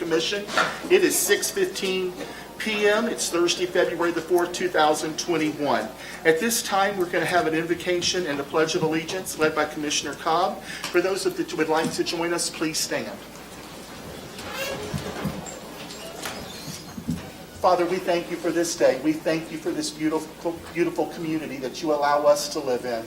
Commission. It is 6:15 p.m. It's Thursday, February the 4th, 2021. At this time, we're going to have an invocation and the Pledge of Allegiance led by Commissioner Cobb. For those of you who would like to join us, please stand. Father, we thank you for this day. We thank you for this beautiful, beautiful community that you allow us to live in.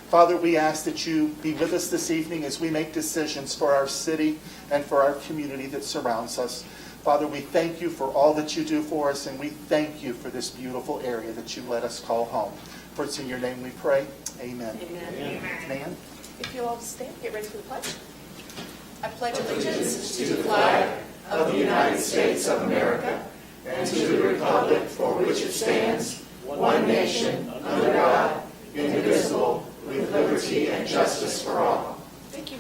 Father, we ask that you be with us this evening as we make decisions for our city and for our community that surrounds us. Father, we thank you for all that you do for us, and we thank you for this beautiful area that you let us call home. For it's in your name we pray. Amen. Amen. Amen. If you'll all stand, get ready for the pledge. I pledge allegiance To the flag of the United States of America and to the republic for which it stands, one nation, under God, indivisible, with liberty and justice for all. Thank you.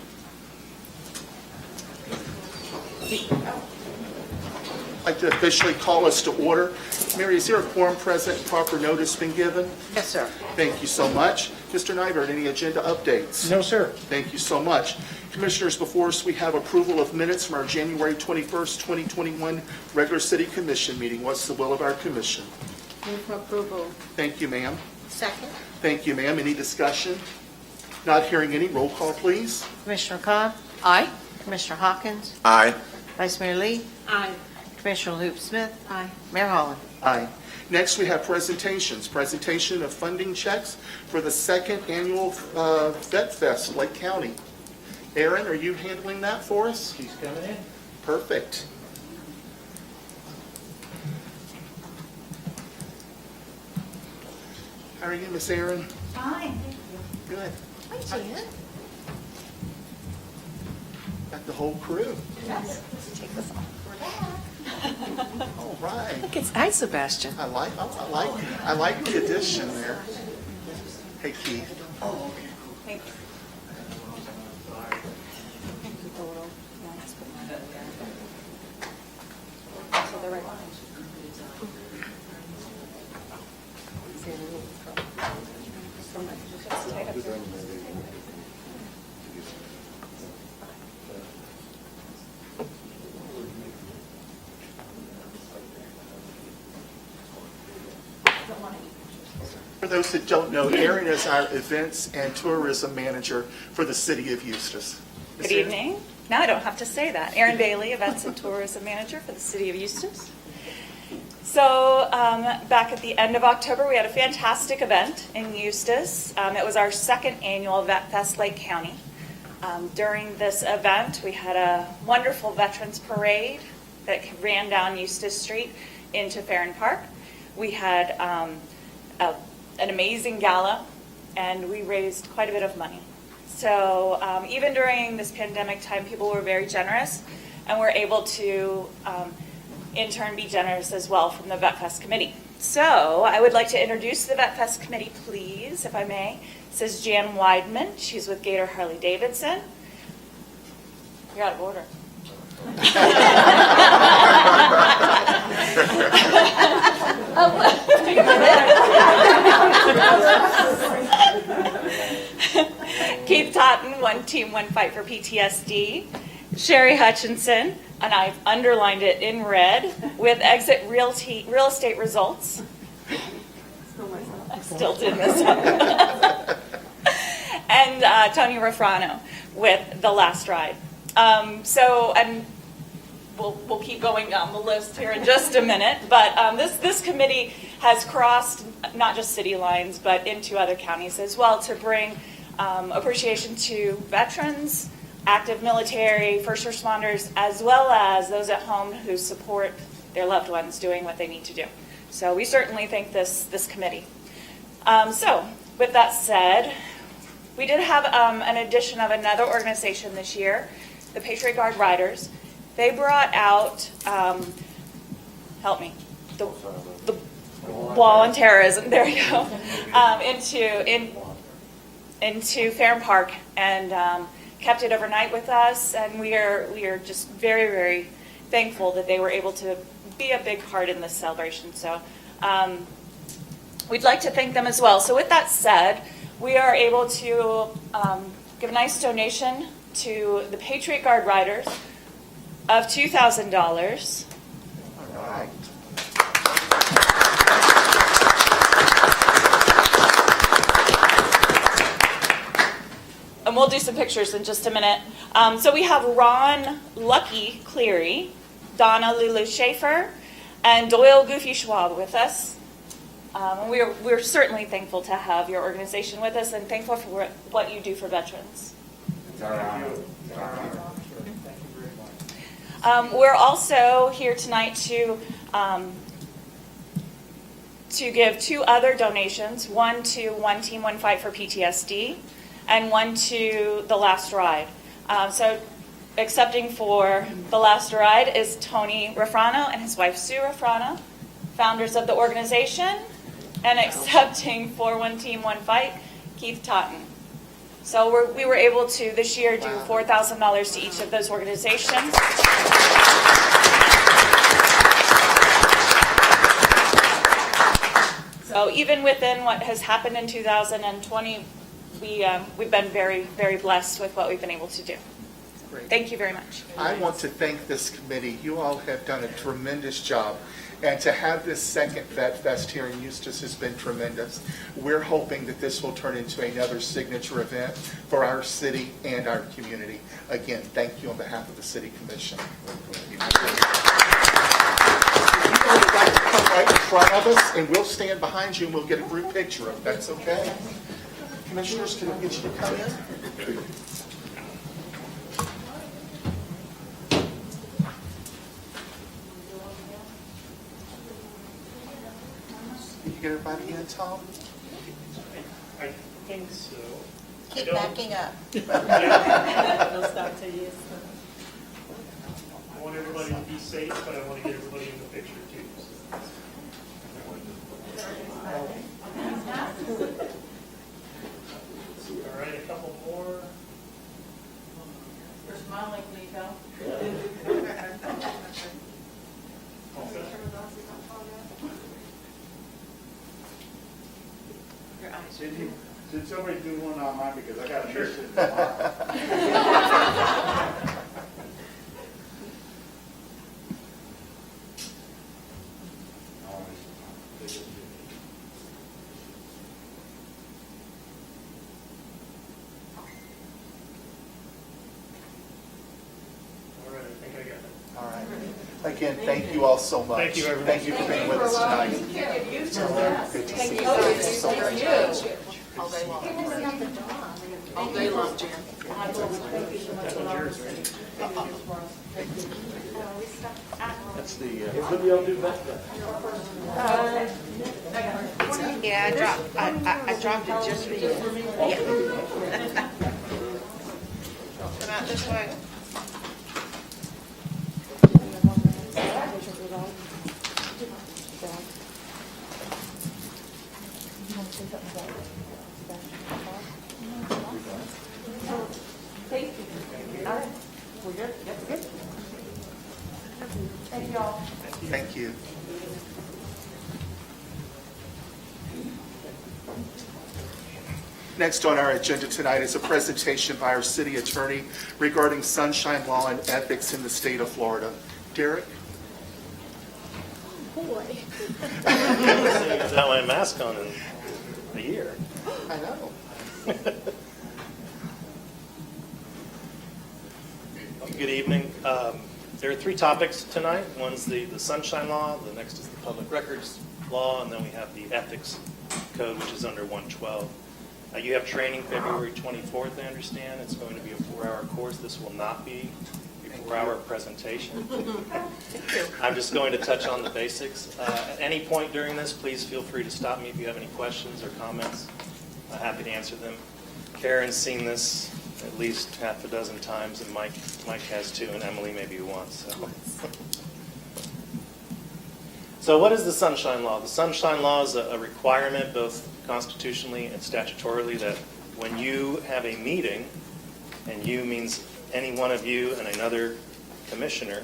I'd like to officially call us to order. Mary, is there a quorum present and proper notice been given? Yes, sir. Thank you so much. Mr. Nyberg, any agenda updates? No, sir. Thank you so much. Commissioners, before us we have approval of minutes from our January 21st, 2021 regular city commission meeting. What's the will of our commission? Move for approval. Thank you, ma'am. Second. Thank you, ma'am. Any discussion? Not hearing any. Roll call, please. Commissioner Cobb? Aye. Commissioner Hawkins? Aye. Vice Mayor Lee? Aye. Commissioner Loop Smith? Aye. Mayor Holland? Aye. Next, we have presentations. Presentation of funding checks for the second annual VetFest Lake County. Aaron, are you handling that for us? He's coming in. Perfect. How are you, Miss Aaron? Fine. Good. Hi, Jan. Got the whole crew. Yes. Take this off. We're back. All right. Look, it's Hi, Sebastian. I like the addition there. Hey, Keith. Thank you. So they're right behind you. For those that don't know, Erin is our events and tourism manager for the city of Eustis. Miss Good Erin? evening. Now I don't have to say that. Erin Bailey, Events and Tourism Manager for the City of Eustis. So back at the end of October, we had a fantastic event in Eustis. It was our second annual VetFest Lake County. During this event, we had a wonderful Veterans Parade that ran down Eustis Street into Farron Park. We had an amazing gala, and we raised quite a bit of money. So even during this pandemic time, people were very generous, and were able to, in turn, be generous as well from the VetFest Committee. So I would like to introduce the VetFest Committee, please, if I may. This is Jan Weidman. She's with Gator Harley Davidson. You're out of order. Keith Totten, One Team, One Fight for PTSD. Sherry Hutchinson, and I've underlined it in red, with Exit Real Estate Results. I still did this one. And Tony Rafrano with The Last Ride. And we'll keep going down the list here in just a minute, but this committee has crossed not just city lines, but into other counties as well to bring appreciation to veterans, active military, first responders, as well as those at home who support their loved ones doing what they need to do. So we certainly thank this committee. So with that said, we did have an addition of another organization this year, the Patriot Guard Riders. They brought out, help me, the volunteerism, there you go, into Farron Park, and kept it overnight with us, and we are just very, very thankful that they were able to be a big part in this celebration. So we'd like to thank them as well. So with that said, we are able to give a nice donation to the Patriot Guard Riders of $2,000. All right. And we'll do some pictures in just a minute. So we have Ron Lucky Cleary, Donna Lulu Schaefer, and Doyle Goofy Schwab with us. And we're certainly thankful to have your organization with us and thankful for what you do for veterans. We're also here tonight to give 2 other donations, one to One Team, One Fight for PTSD, and one to The Last Ride. So accepting for The Last Ride is Tony Raffrano and his wife Sue Raffrano, founders of the organization, and accepting for One Team, One Fight, Keith Totten. So we were able to this year do $4,000 to each of those organizations. So even within what has happened in 2020, we've been very, very blessed with what we've been able to do. Great. Thank you very much. I want to thank this committee. You all have done a tremendous job. And to have this second Vet Fest here in Eustis has been tremendous. We're hoping that this will turn into another signature event for our city and our community. Again, thank you on behalf of the City Commission. You all would like to come right in front of us, and we'll stand behind you and we'll get a group picture if that's okay. Commissioners, can I get you to come in? Did you get everybody in, Tom? I think so. Keep backing up. I want everybody to be safe, but I want to get everybody in the picture too. All right, a couple more. You're smiling, Nico. Your eyes. Did somebody do one on mine because I got a Sure. mission? All right, I think I got it. All right. Again, thank you all so much. Thank you, everybody. Thank you for being with us tonight. Good to see you. Thank you so very much. All day long. All day long, Jan. That one's yours, right? That's the, Yeah, I dropped it just for you. Yeah. Come out this way. thank you. Next on our agenda tonight is a presentation by our city attorney regarding sunshine law and ethics in the state of Florida. Derek? Without my mask on in a year. I know. Good evening. There are 3 topics tonight. One's the sunshine law, the next is the public records law, and then we have the ethics code, which is under 112. You have training February 24th, I understand. It's going to be a 4-hour course. This will not be a 4-hour presentation. I'm just going to touch on the basics. At any point during this, please feel free to stop me if you have any questions or comments. I'm happy to answer them. Karen's seen this at least half a dozen times, and Mike has too, and Emily maybe once. So what is the sunshine law? The sunshine law is a requirement both constitutionally and statutorily that when you have a meeting, and you means any one of you and another commissioner,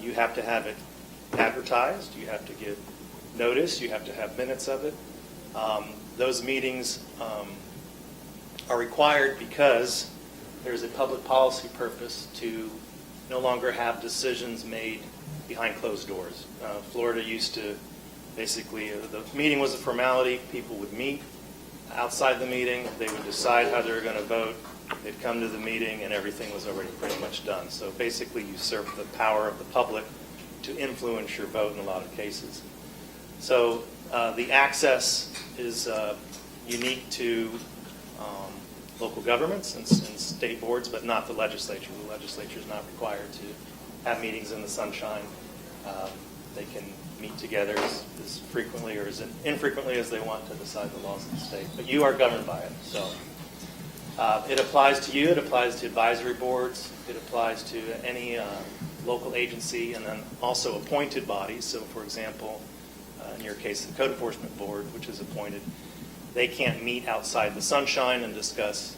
you have to have it advertised, you have to give notice, you have to have minutes of it. Those meetings are required because there's a public policy purpose to no longer have decisions made behind closed doors. Florida used to basically, the meeting was a formality. People would meet outside the meeting. They would decide how they were going to vote. They'd come to the meeting, and everything was already pretty much done. So basically, usurp the power of the public to influence your vote in a lot of cases. So the access is unique to local governments and state boards, but not the legislature. The legislature is not required to have meetings in the sunshine. They can meet together as frequently or as infrequently as they want to decide the laws of the state. But you are governed by it. So it applies to you. It applies to advisory boards. It applies to any local agency, and then also appointed bodies. So, for example, in your case, the Code Enforcement Board, which is appointed, they can't meet outside the sunshine and discuss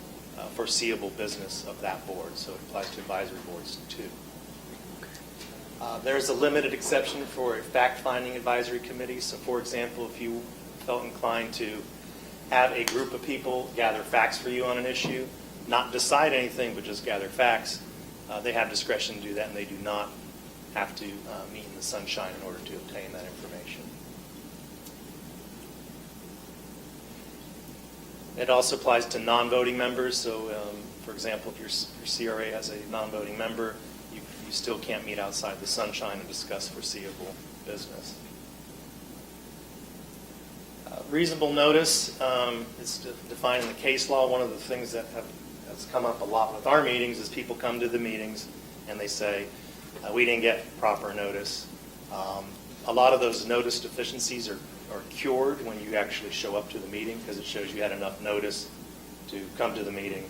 foreseeable business of that board. So it applies to advisory boards too. There's a limited exception for a fact-finding advisory committee. So, for example, if you felt inclined to have a group of people gather facts for you on an issue, not decide anything, but just gather facts, they have discretion to do that, and they do not have to meet in the sunshine in order to obtain that information. It also applies to non-voting members. So, for example, if your CRA has a non-voting member, you still can't meet outside the sunshine and discuss foreseeable business. Reasonable notice is defined in the case law. One of the things that has come up a lot with our meetings is people come to the meetings and they say, we didn't get proper notice. A lot of those notice deficiencies are cured when you actually show up to the meeting, because it shows you had enough notice to come to the meeting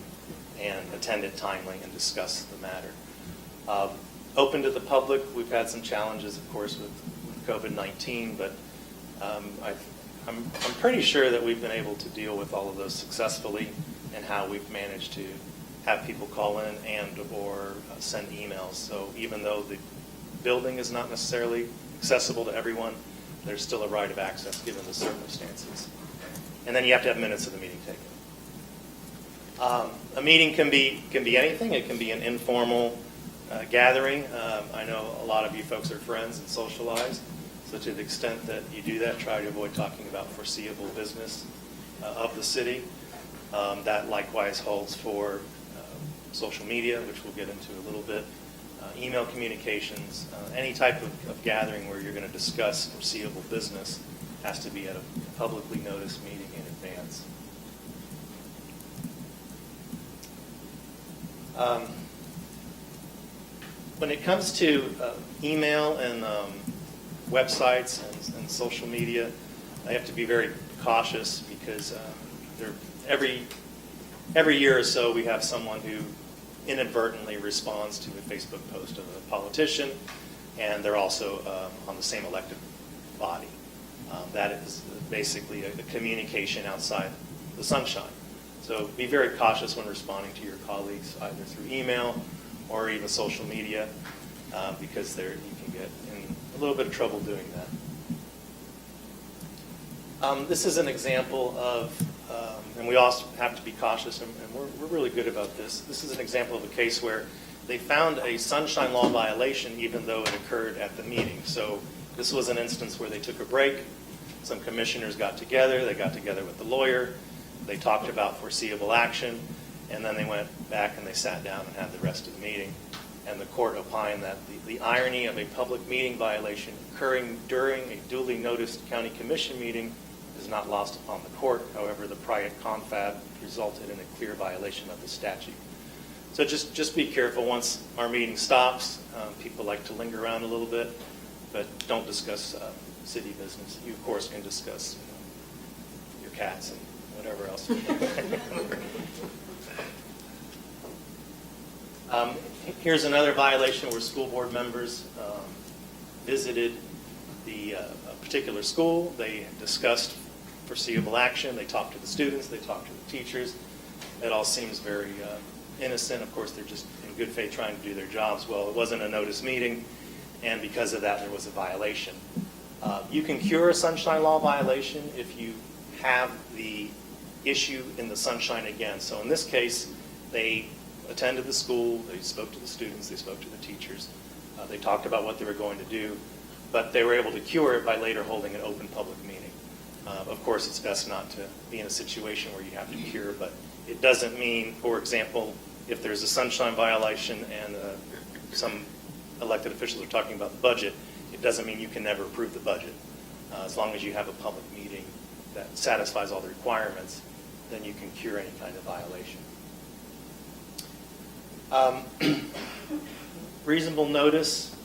and attend it timely and discuss the matter. Open to the public, we've had some challenges, of course, with COVID-19, but I'm pretty sure that we've been able to deal with all of those successfully, and how we've managed to have people call in and or send emails. So even though the building is not necessarily accessible to everyone, there's still a right of access given the circumstances. And then you have to have minutes of the meeting taken. A meeting can be anything. It can be an informal gathering. I know a lot of you folks are friends and socialize. So to the extent that you do that, try to avoid talking about foreseeable business of the city. That likewise holds for social media, which we'll get into a little bit. Email communications, any type of gathering where you're going to discuss foreseeable business has to be at a publicly noticed meeting in advance. When it comes to email and websites and social media, I have to be very cautious, because every year or so we have someone who inadvertently responds to a Facebook post of a politician, and they're also on the same elected body. That is basically a communication outside the sunshine. So be very cautious when responding to your colleagues, either through email or even social media, because you can get in a little bit of trouble doing that. This is an example of, and we also have to be cautious, and we're really good about this. This is an example of a case where they found a sunshine law violation even though it occurred at the meeting. So this was an instance where they took a break. Some commissioners got together. They got together with the lawyer. They talked about foreseeable action, and then they went back and they sat down and had the rest of the meeting. And the court opined that the irony of a public meeting violation occurring during a duly noticed county commission meeting is not lost upon the court. However, the prior confab resulted in a clear violation of the statute. So just be careful. Once our meeting stops, people like to linger around a little bit, but don't discuss city business. You, of course, can discuss your cats and whatever else. Here's another violation where school board members visited the particular school. They discussed foreseeable action. They talked to the students. They talked to the teachers. It all seems very innocent. Of course, they're just in good faith trying to do their jobs. Well, it wasn't a notice meeting, and because of that, there was a violation. You can cure a sunshine law violation if you have the issue in the sunshine again. So in this case, they attended the school, they spoke to the students, they spoke to the teachers, they talked about what they were going to do, but they were able to cure it by later holding an open public meeting. Of course, it's best not to be in a situation where you have to cure, but it doesn't mean, for example, if there's a sunshine violation and some elected officials are talking about the budget, it doesn't mean you can never approve the budget. As long as you have a public meeting that satisfies all the requirements, then you can cure any kind of violation. Reasonable notice.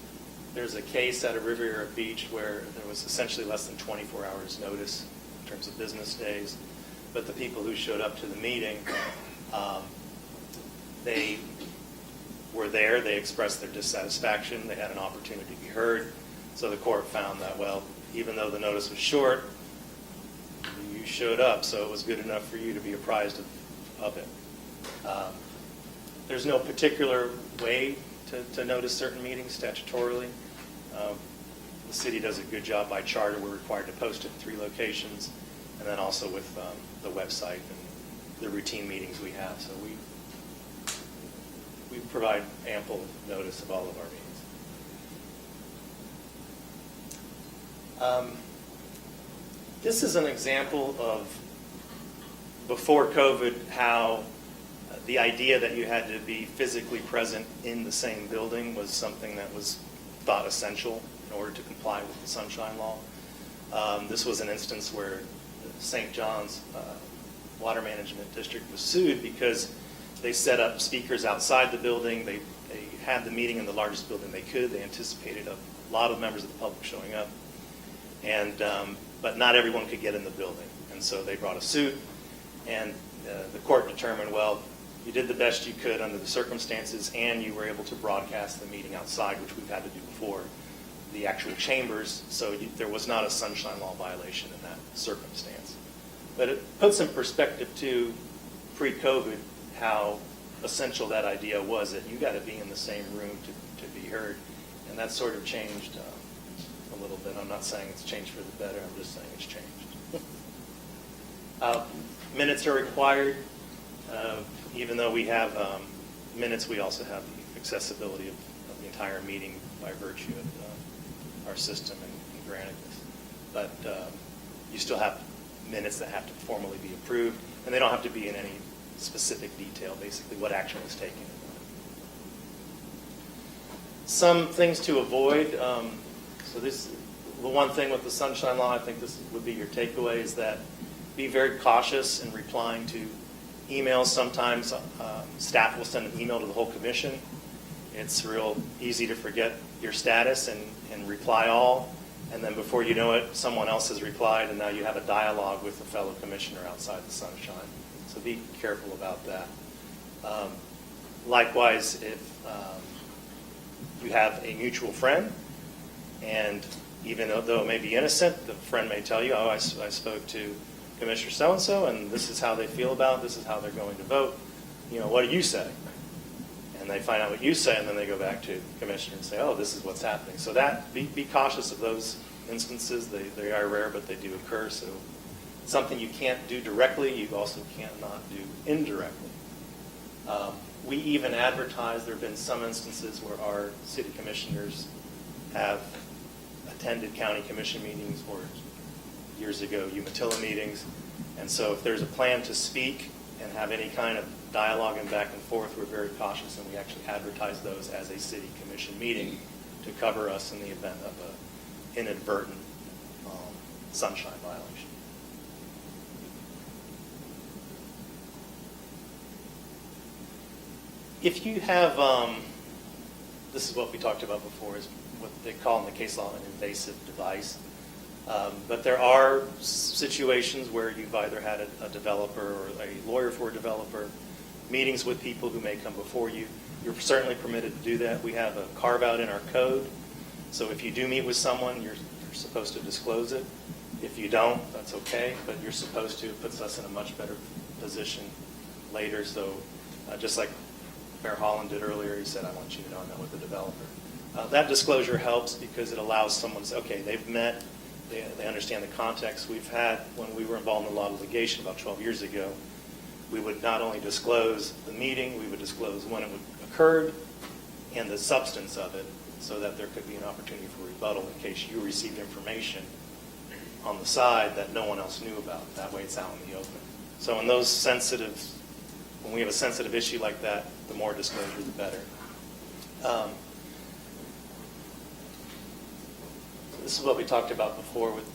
There's a case out of Riviera Beach where there was essentially less than 24 hours notice in terms of business days, but the people who showed up to the meeting, they were there, they expressed their dissatisfaction, they had an opportunity to be heard, so the court found that, well, even though the notice was short, you showed up, so it was good enough for you to be apprised of it. There's no particular way to notice certain meetings statutorily. The city does a good job by charter. We're required to post it in 3 locations, and then also with the website and the routine meetings we have. So we provide ample notice of all of our meetings. This is an example of, before COVID, how the idea that you had to be physically present in the same building was something that was thought essential in order to comply with the Sunshine Law. This was an instance where St. John's Water Management District was sued because they set up speakers outside the building. They had the meeting in the largest building they could. They anticipated a lot of members of the public showing up, and but not everyone could get in the building. And so they brought a suit, and the court determined, well, you did the best you could under the circumstances, and you were able to broadcast the meeting outside, which we've had to do before, the actual chambers, so there was not a Sunshine Law violation in that circumstance. But it puts in perspective, too, pre-COVID, how essential that idea was, that you got to be in the same room to be heard. And that sort of changed a little bit. I'm not saying it's changed for the better, I'm just saying it's changed. Minutes are required. Even though we have minutes, we also have the accessibility of the entire meeting by virtue of our system and granted this. But you still have minutes that have to formally be approved, and they don't have to be in any specific detail, basically what action was taken. Some things to avoid. So the one thing with the Sunshine Law, I think this would be your takeaway, is that be very cautious in replying to emails. Sometimes staff will send an email to the whole commission. It's real easy to forget your status and reply all, and then before you know it, someone else has replied, and now you have a dialogue with a fellow commissioner outside the sunshine. So be careful about that. Likewise, if you have a mutual friend, and even though it may be innocent, the friend may tell you, oh, I spoke to Commissioner so-and-so, and this is how they feel about it, this is how they're going to vote. You know, what do you say? And they find out what you say, and then they go back to the commissioner and say, oh, this is what's happening. So that be cautious of those instances. They are rare, but they do occur. So something you can't do directly, you also cannot do indirectly. We even advertise. There have been some instances where our city commissioners have attended county commission meetings, or years ago, Umatilla meetings. And so if there's a plan to speak and have any kind of dialogue and back and forth, we're very cautious, and we actually advertise those as a city commission meeting to cover us in the event of an inadvertent sunshine violation. If you have, this is what we talked about before, is what they call in the case law an invasive device. But there are situations where you've either had a developer or a lawyer for a developer, meetings with people who may come before you. You're certainly permitted to do that. We have a carve-out in our code. So if you do meet with someone, you're supposed to disclose it. If you don't, that's okay, but you're supposed to. It puts us in a much better position later. So just like Mayor Holland did earlier, he said, I want you to know I met with the developer. That disclosure helps because it allows someone to say, okay, they've met, they understand the context. We've had, when we were involved in a lot of litigation about 12 years ago, we would not only disclose the meeting, we would disclose when it occurred and the substance of it, so that there could be an opportunity for rebuttal in case you received information on the side that no one else knew about. That way it's out in the open. So in those sensitive, when we have a sensitive issue like that, the more disclosure, the better. This is what we talked about before with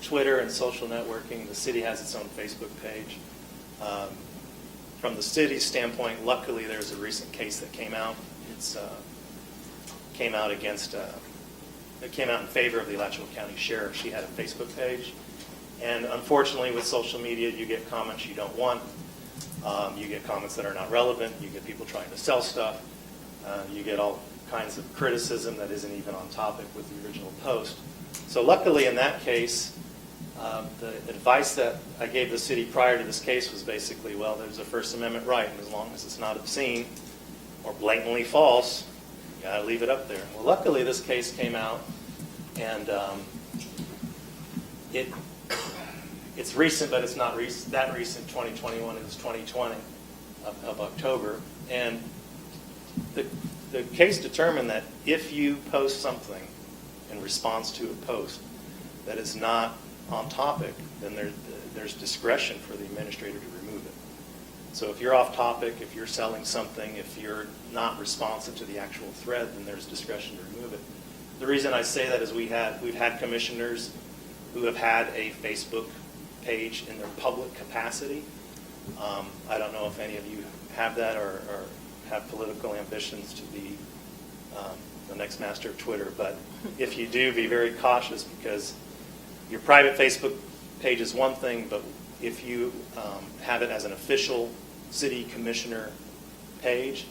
Twitter and social networking. The city has its own Facebook page. From the city's standpoint, luckily there's a recent case that came out. It came out in favor of the Alachua County Sheriff. She had a Facebook page. And unfortunately with social media, you get comments you don't want. You get comments that are not relevant. You get people trying to sell stuff. You get all kinds of criticism that isn't even on topic with the original post. So luckily in that case, the advice that I gave the city prior to this case was basically, well, there's a First Amendment right, and as long as it's not obscene or blatantly false, you got to leave it up there. Well, luckily this case came out, and it's recent, but it's not that recent, 2021. It was 2020 of October. And the case determined that if you post something in response to a post that is not on topic, then there's discretion for the administrator to remove it. So if you're off topic, if you're selling something, if you're not responsive to the actual thread, then there's discretion to remove it. The reason I say that is we've had commissioners who have had a Facebook page in their public capacity. I don't know if any of you have that or have political ambitions to be the next master of Twitter, but if you do, be very cautious, because your private Facebook page is one thing, but if you have it as an official city commissioner page,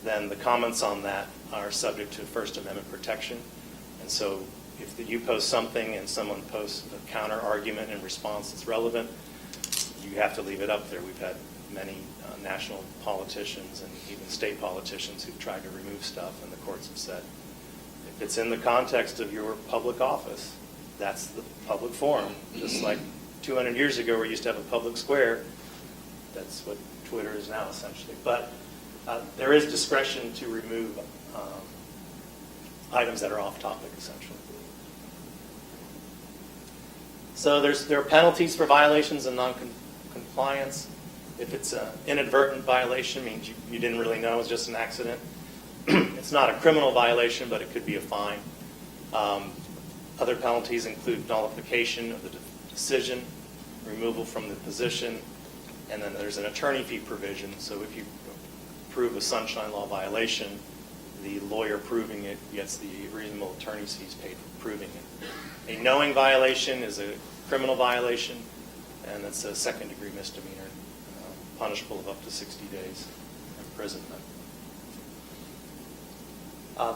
then the comments on that are subject to First Amendment protection. And so if you post something and someone posts a counter argument in response that's relevant, you have to leave it up there. We've had many national politicians and even state politicians who've tried to remove stuff, and the courts have said, if it's in the context of your public office, that's the public forum. Just like 200 years ago we used to have a public square, that's what Twitter is now essentially. But there is discretion to remove items that are off topic essentially. So there are penalties for violations and non-compliance. If it's an inadvertent violation, means you didn't really know, it was just an accident. It's not a criminal violation, but it could be a fine. Other penalties include nullification of the decision, removal from the position, and then there's an attorney fee provision. So if you prove a sunshine law violation, the lawyer proving it gets the reasonable attorney's fees paid for proving it. A knowing violation is a criminal violation, and it's a second-degree misdemeanor, punishable of up to 60 days imprisonment.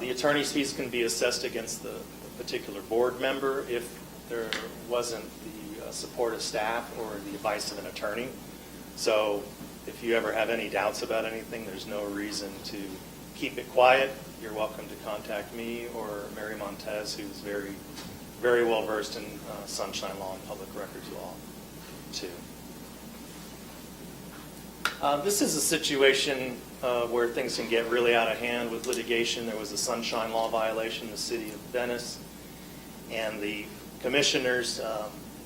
The attorney's fees can be assessed against the particular board member if there wasn't the support of staff or the advice of an attorney. So if you ever have any doubts about anything, there's no reason to keep it quiet. You're welcome to contact me or Mary Montez, who's very, very well versed in sunshine law and public records law, too. This is a situation where things can get really out of hand with litigation. There was a sunshine law violation in the city of Venice, and the commissioners,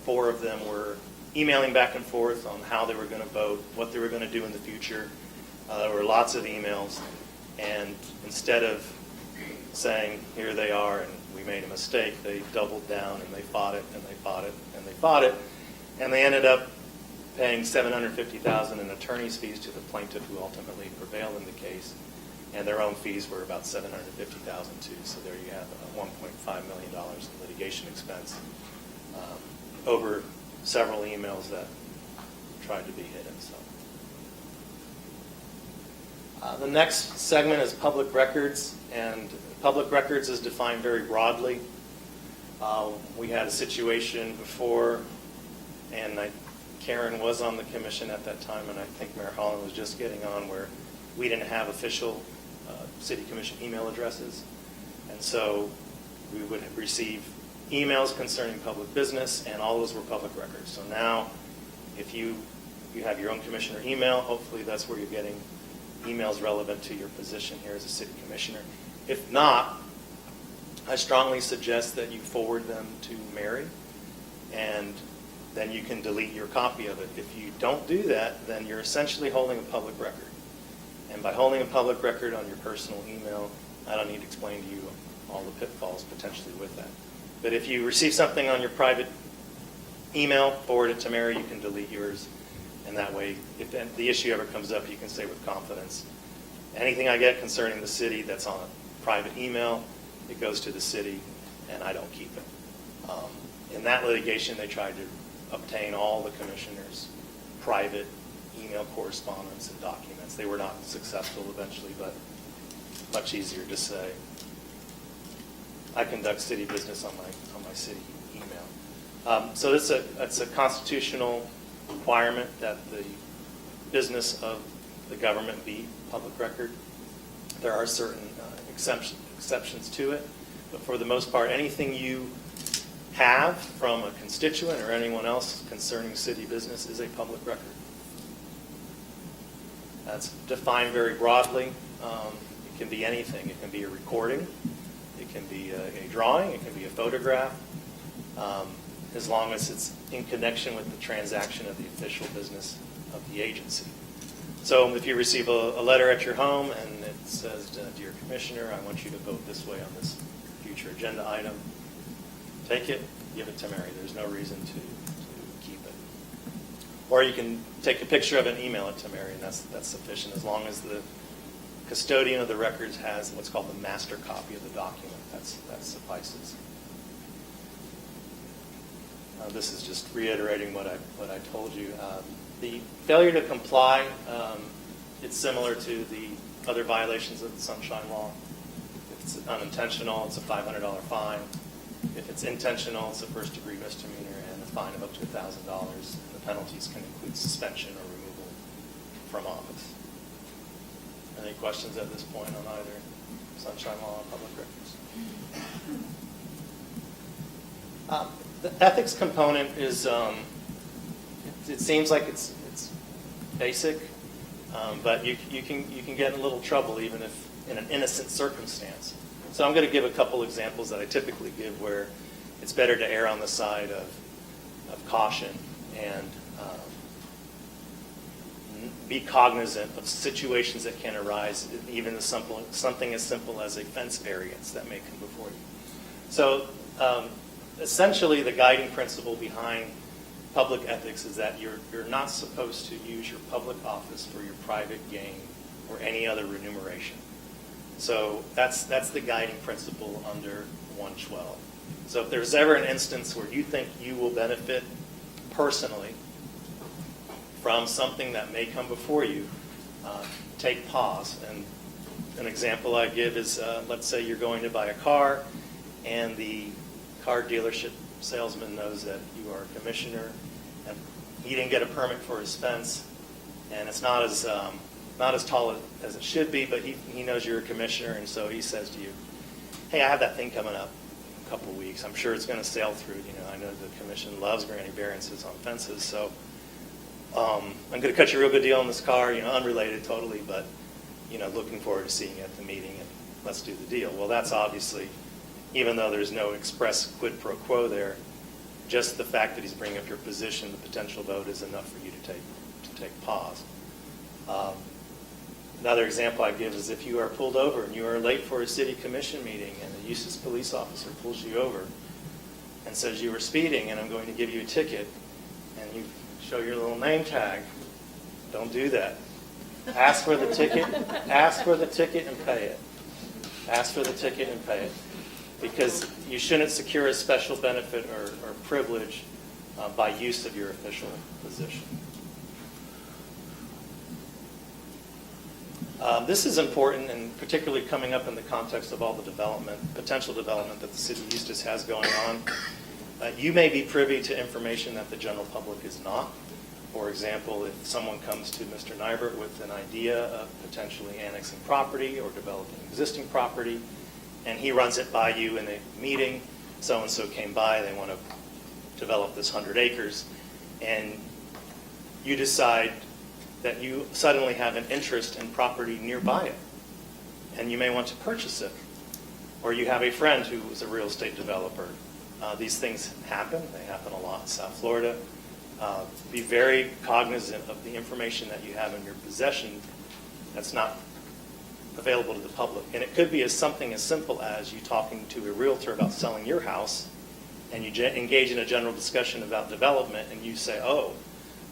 4 of them, were emailing back and forth on how they were going to vote, what they were going to do in the future. There were lots of emails, and instead of saying, here they are and we made a mistake, they doubled down and they fought it and they fought it and they fought it, and they ended up paying $750,000 in attorney's fees to the plaintiff who ultimately prevailed in the case, and their own fees were about $750,000 too. So there you have $1.5 million in litigation expense over several emails that tried to be hidden. So the next segment is public records, and public records is defined very broadly. We had a situation before, and Karen was on the commission at that time, and I think Mayor Holland was just getting on, where we didn't have official city commission email addresses. And so we would receive emails concerning public business, and all those were public records. So now if you You have your own commissioner email. Hopefully that's where you're getting emails relevant to your position here as a city commissioner. If not, I strongly suggest that you forward them to Mary, and then you can delete your copy of it. If you don't do that, then you're essentially holding a public record. And by holding a public record on your personal email, I don't need to explain to you all the pitfalls potentially with that. But if you receive something on your private email, forward it to Mary, you can delete yours. And that way, if the issue ever comes up, you can say with confidence, anything I get concerning the city that's on a private email, it goes to the city, and I don't keep it. In that litigation, they tried to obtain all the commissioners' private email correspondence and documents. They were not successful eventually, but much easier to say, I conduct city business on my city email. So it's a constitutional requirement that the business of the government be public record. There are certain exceptions to it, but for the most part, anything you have from a constituent or anyone else concerning city business is a public record. That's defined very broadly. It can be anything. It can be a recording. It can be a drawing. It can be a photograph, as long as it's in connection with the transaction of the official business of the agency. So if you receive a letter at your home and it says, "Dear Commissioner, I want you to vote this way on this future agenda item," take it, give it to Mary. There's no reason to keep it. Or you can take a picture of it and email it to Mary, and that's sufficient, as long as the custodian of the records has what's called the master copy of the document. That suffices. This is just reiterating what I told you. The failure to comply, it's similar to the other violations of the Sunshine Law. If it's unintentional, it's a $500 fine. If it's intentional, it's a first-degree misdemeanor and a fine of up to $1,000. The penalties can include suspension or removal from office. Any questions at this point on either Sunshine Law or public records? The ethics component is, it seems like it's basic, but you can get in a little trouble even if in an innocent circumstance. So I'm going to give a couple examples that I typically give where it's better to err on the side of caution and be cognizant of situations that can arise, even something as simple as a fence variance that may come before you. So essentially the guiding principle behind public ethics is that you're not supposed to use your public office for your private gain or any other remuneration. So that's the guiding principle under 112. So if there's ever an instance where you think you will benefit personally from something that may come before you, take pause. And an example I give is, let's say you're going to buy a car and the car dealership salesman knows that you are a commissioner and he didn't get a permit for his fence, and it's not as tall as it should be, but he knows you're a commissioner, and so he says to you, "Hey, I have that thing coming up in a couple of weeks. I'm sure it's going to sail through. I know the commission loves granting variances on fences, so I'm going to cut you a real good deal on this car, unrelated totally, but looking forward to seeing you at the meeting, and let's do the deal." Well, that's obviously, even though there's no express quid pro quo there, just the fact that he's bringing up your position, the potential vote, is enough for you to take pause. Another example I give is if you are pulled over and you are late for a city commission meeting and a Eustis police officer pulls you over and says you were speeding and I'm going to give you a ticket, and you show your little name tag, don't do that. Ask for the ticket. Ask for the ticket and pay it. Ask for the ticket and pay it. Because you shouldn't secure a special benefit or privilege by use of your official position. This is important, and particularly coming up in the context of all the potential development that the city of Eustis has going on. You may be privy to information that the general public is not. For example, if someone comes to Mr. Nybert with an idea of potentially annexing property or developing existing property, and he runs it by you in a meeting, so-and-so came by, they want to develop this 100 acres, and you decide that you suddenly have an interest in property nearby it, and you may want to purchase it. Or you have a friend who is a real estate developer. These things happen. They happen a lot in South Florida. Be very cognizant of the information that you have in your possession that's not available to the public. And it could be something as simple as you talking to a realtor about selling your house, and you engage in a general discussion about development, and you say, oh,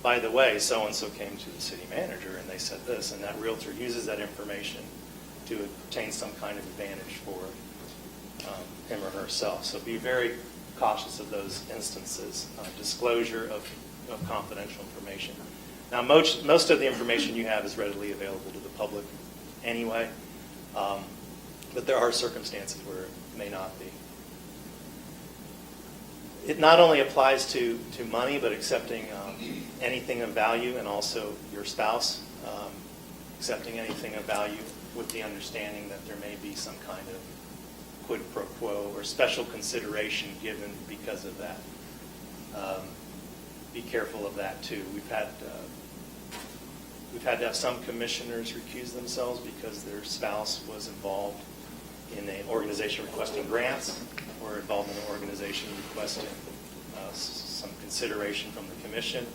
by the way, so-and-so came to the city manager and they said this, and that realtor uses that information to obtain some kind of advantage for him or herself. So be very cautious of those instances. Disclosure of confidential information. Now, most of the information you have is readily available to the public anyway, but there are circumstances where it may not be. It not only applies to money, but accepting anything of value, and also your spouse accepting anything of value with the understanding that there may be some kind of quid pro quo or special consideration given because of that. Be careful of that too. We've had to have some commissioners recuse themselves because their spouse was involved in an organization requesting grants, or involved in an organization requesting some consideration from the commission.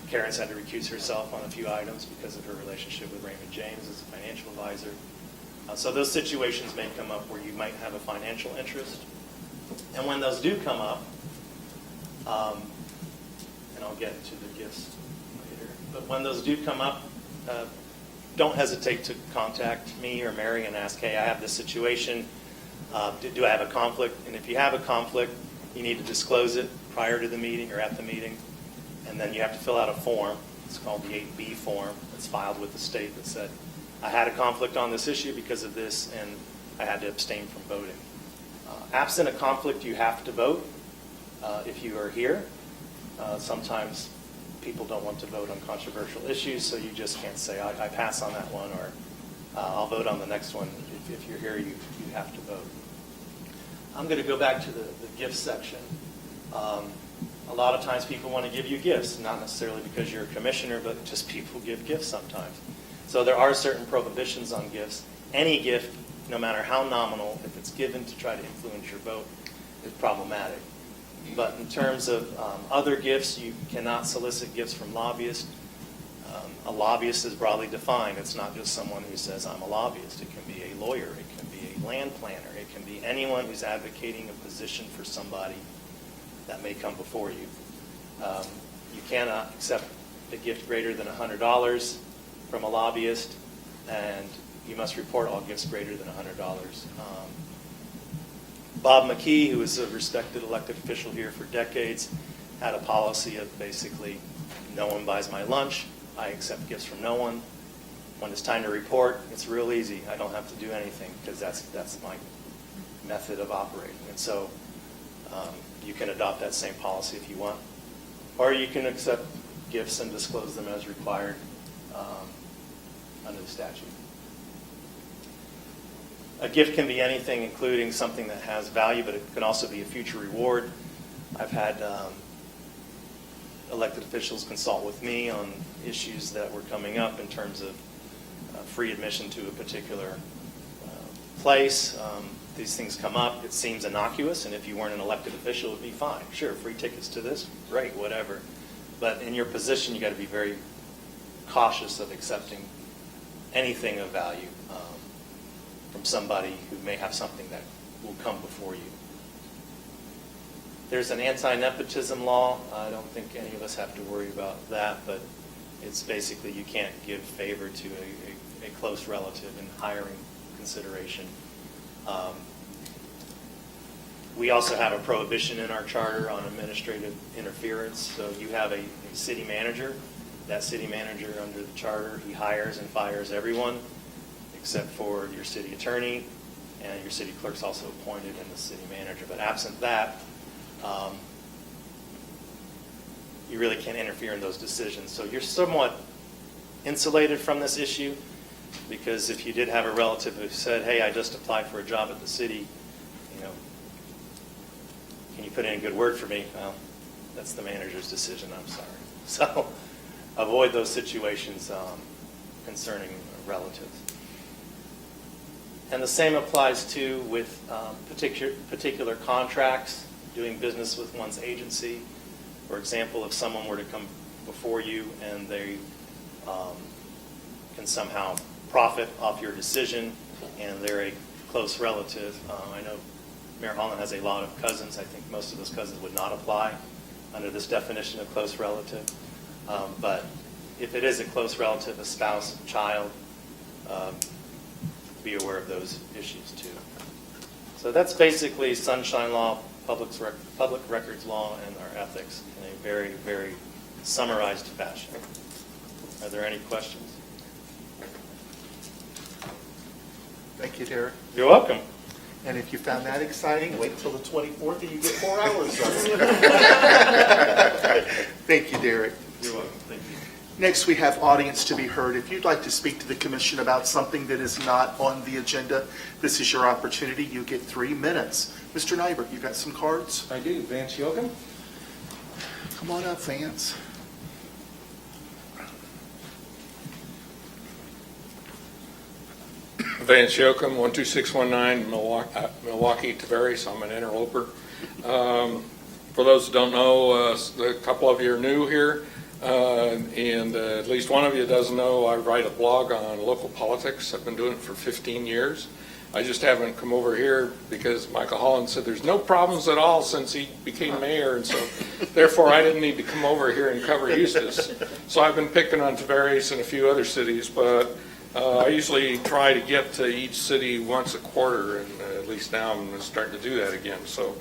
Karen's had to recuse herself on a few items because of her relationship with Raymond James as a financial advisor. So those situations may come up where you might have a financial interest. And when those do come up, and I'll get to the gifts later, but when those do come up, don't hesitate to contact me or Mary and ask, hey, I have this situation. Do I have a conflict? And if you have a conflict, you need to disclose it prior to the meeting or at the meeting. And then you have to fill out a form. It's called the 8B form. It's filed with the state that said, I had a conflict on this issue because of this, and I had to abstain from voting. Absent a conflict, you have to vote if you are here. Sometimes people don't want to vote on controversial issues, so you just can't say, I pass on that one, or I'll vote on the next one. If you're here, you have to vote. I'm going to go back to the gift section. A lot of times people want to give you gifts, not necessarily because you're a commissioner, but just people give gifts sometimes. So there are certain prohibitions on gifts. Any gift, no matter how nominal, if it's given to try to influence your vote, is problematic. But in terms of other gifts, you cannot solicit gifts from lobbyists. A lobbyist is broadly defined. It's not just someone who says, I'm a lobbyist. It can be a lawyer. It can be a land planner. It can be anyone who's advocating a position for somebody that may come before you. You cannot accept a gift greater than $100 from a lobbyist, and you must report all gifts greater than $100. Bob McKee, who is a respected elected official here for decades, had a policy of basically, no one buys my lunch, I accept gifts from no one. When it's time to report, it's real easy. I don't have to do anything because that's my method of operating. And so you can adopt that same policy if you want. Or you can accept gifts and disclose them as required under the statute. A gift can be anything, including something that has value, but it can also be a future reward. I've had elected officials consult with me on issues that were coming up in terms of free admission to a particular place. These things come up. It seems innocuous, and if you weren't an elected official, it would be fine. Sure, free tickets to this, great, whatever. But in your position, you got to be very cautious of accepting anything of value from somebody who may have something that will come before you. There's an anti-nepotism law. I don't think any of us have to worry about that, but it's basically you can't give favor to a close relative in hiring consideration. We also have a prohibition in our charter on administrative interference. So you have a city manager. That city manager under the charter, he hires and fires everyone except for your city attorney, and your city clerk's also appointed in the city manager. But absent that, you really can't interfere in those decisions. So you're somewhat insulated from this issue, because if you did have a relative who said, hey, I just applied for a job at the city, can you put in a good word for me? Well, that's the manager's decision, I'm sorry. So avoid those situations concerning relatives. And the same applies too with particular contracts, doing business with one's agency. For example, if someone were to come before you and they can somehow profit off your decision and they're a close relative. I know Mayor Holland has a lot of cousins. I think most of those cousins would not apply under this definition of close relative. But if it is a close relative, a spouse, a child, be aware of those issues too. So that's basically sunshine law, public records law, and our ethics in a very, very summarized fashion. Are there any questions? Thank you, Derek. You're welcome. And if you found that exciting, wait until the 24th and you get 4 hours of it. Thank you, Derek. You're welcome. Thank you. Next, we have audience to be heard. If you'd like to speak to the commission about something that is not on the agenda, this is your opportunity. You get 3 minutes. Mr. Nybert, you got some cards? I do. Vance Yoakum. Come on up, Vance. Vance Yoakum, 12619 Milwaukee Tavares. I'm an interloper. For those who don't know, a couple of you are new here, and at least one of you doesn't know, I write a blog on local politics. I've been doing it for 15 years. I just haven't come over here because Michael Holland said there's no problems at all since he became mayor, and so therefore I didn't need to come over here and cover Eustis. So I've been picking on Tavares and a few other cities, but I usually try to get to each city once a quarter, and at least now I'm starting to do that again. So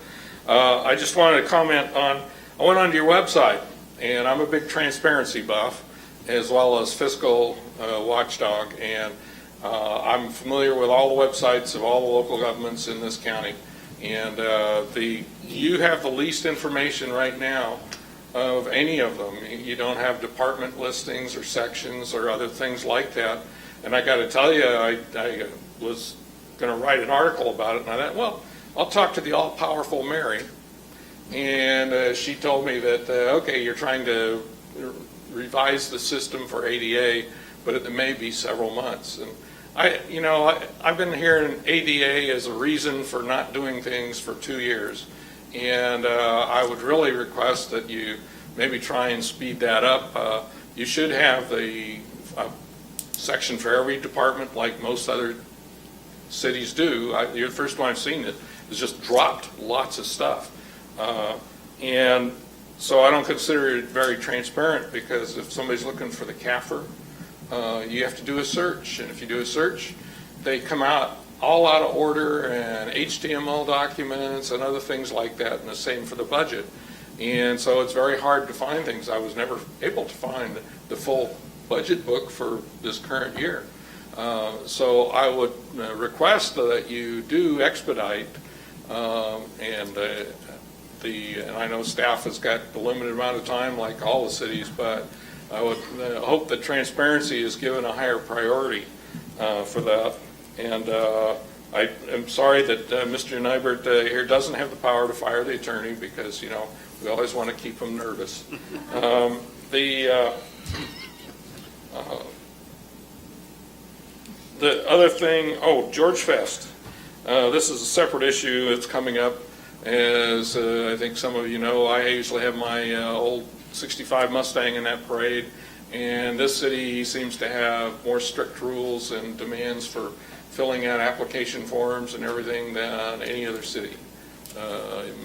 I just wanted to comment on, I went onto your website, and I'm a big transparency buff, as well as fiscal watchdog, and I'm familiar with all the websites of all the local governments in this county, and you have the least information right now of any of them. You don't have department listings or sections or other things like that. And I got to tell you, I was going to write an article about it, and I thought, well, I'll talk to the all-powerful Mary. And she told me that, okay, you're trying to revise the system for ADA, but it may be several months. And I've been hearing ADA as a reason for not doing things for 2 years. And I would really request that you maybe try and speed that up. You should have the section for every department like most other cities do. You're the first one I've seen that has just dropped lots of stuff. And so I don't consider it very transparent, because if somebody's looking for the CAFR, you have to do a search. And if you do a search, they come out all out of order, and HTML documents and other things like that, and the same for the budget. And so it's very hard to find things. I was never able to find the full budget book for this current year. So I would request that you do expedite, and I know staff has got the limited amount of time like all the cities, but I would hope that transparency is given a higher priority for that. And I am sorry that Mr. Nybert here doesn't have the power to fire the attorney, because, we always want to keep him nervous. The other thing, George Fest. This is a separate issue that's coming up. As I think some of you know, I usually have my old 65 Mustang in that parade, and this city seems to have more strict rules and demands for filling out application forms and everything than any other city.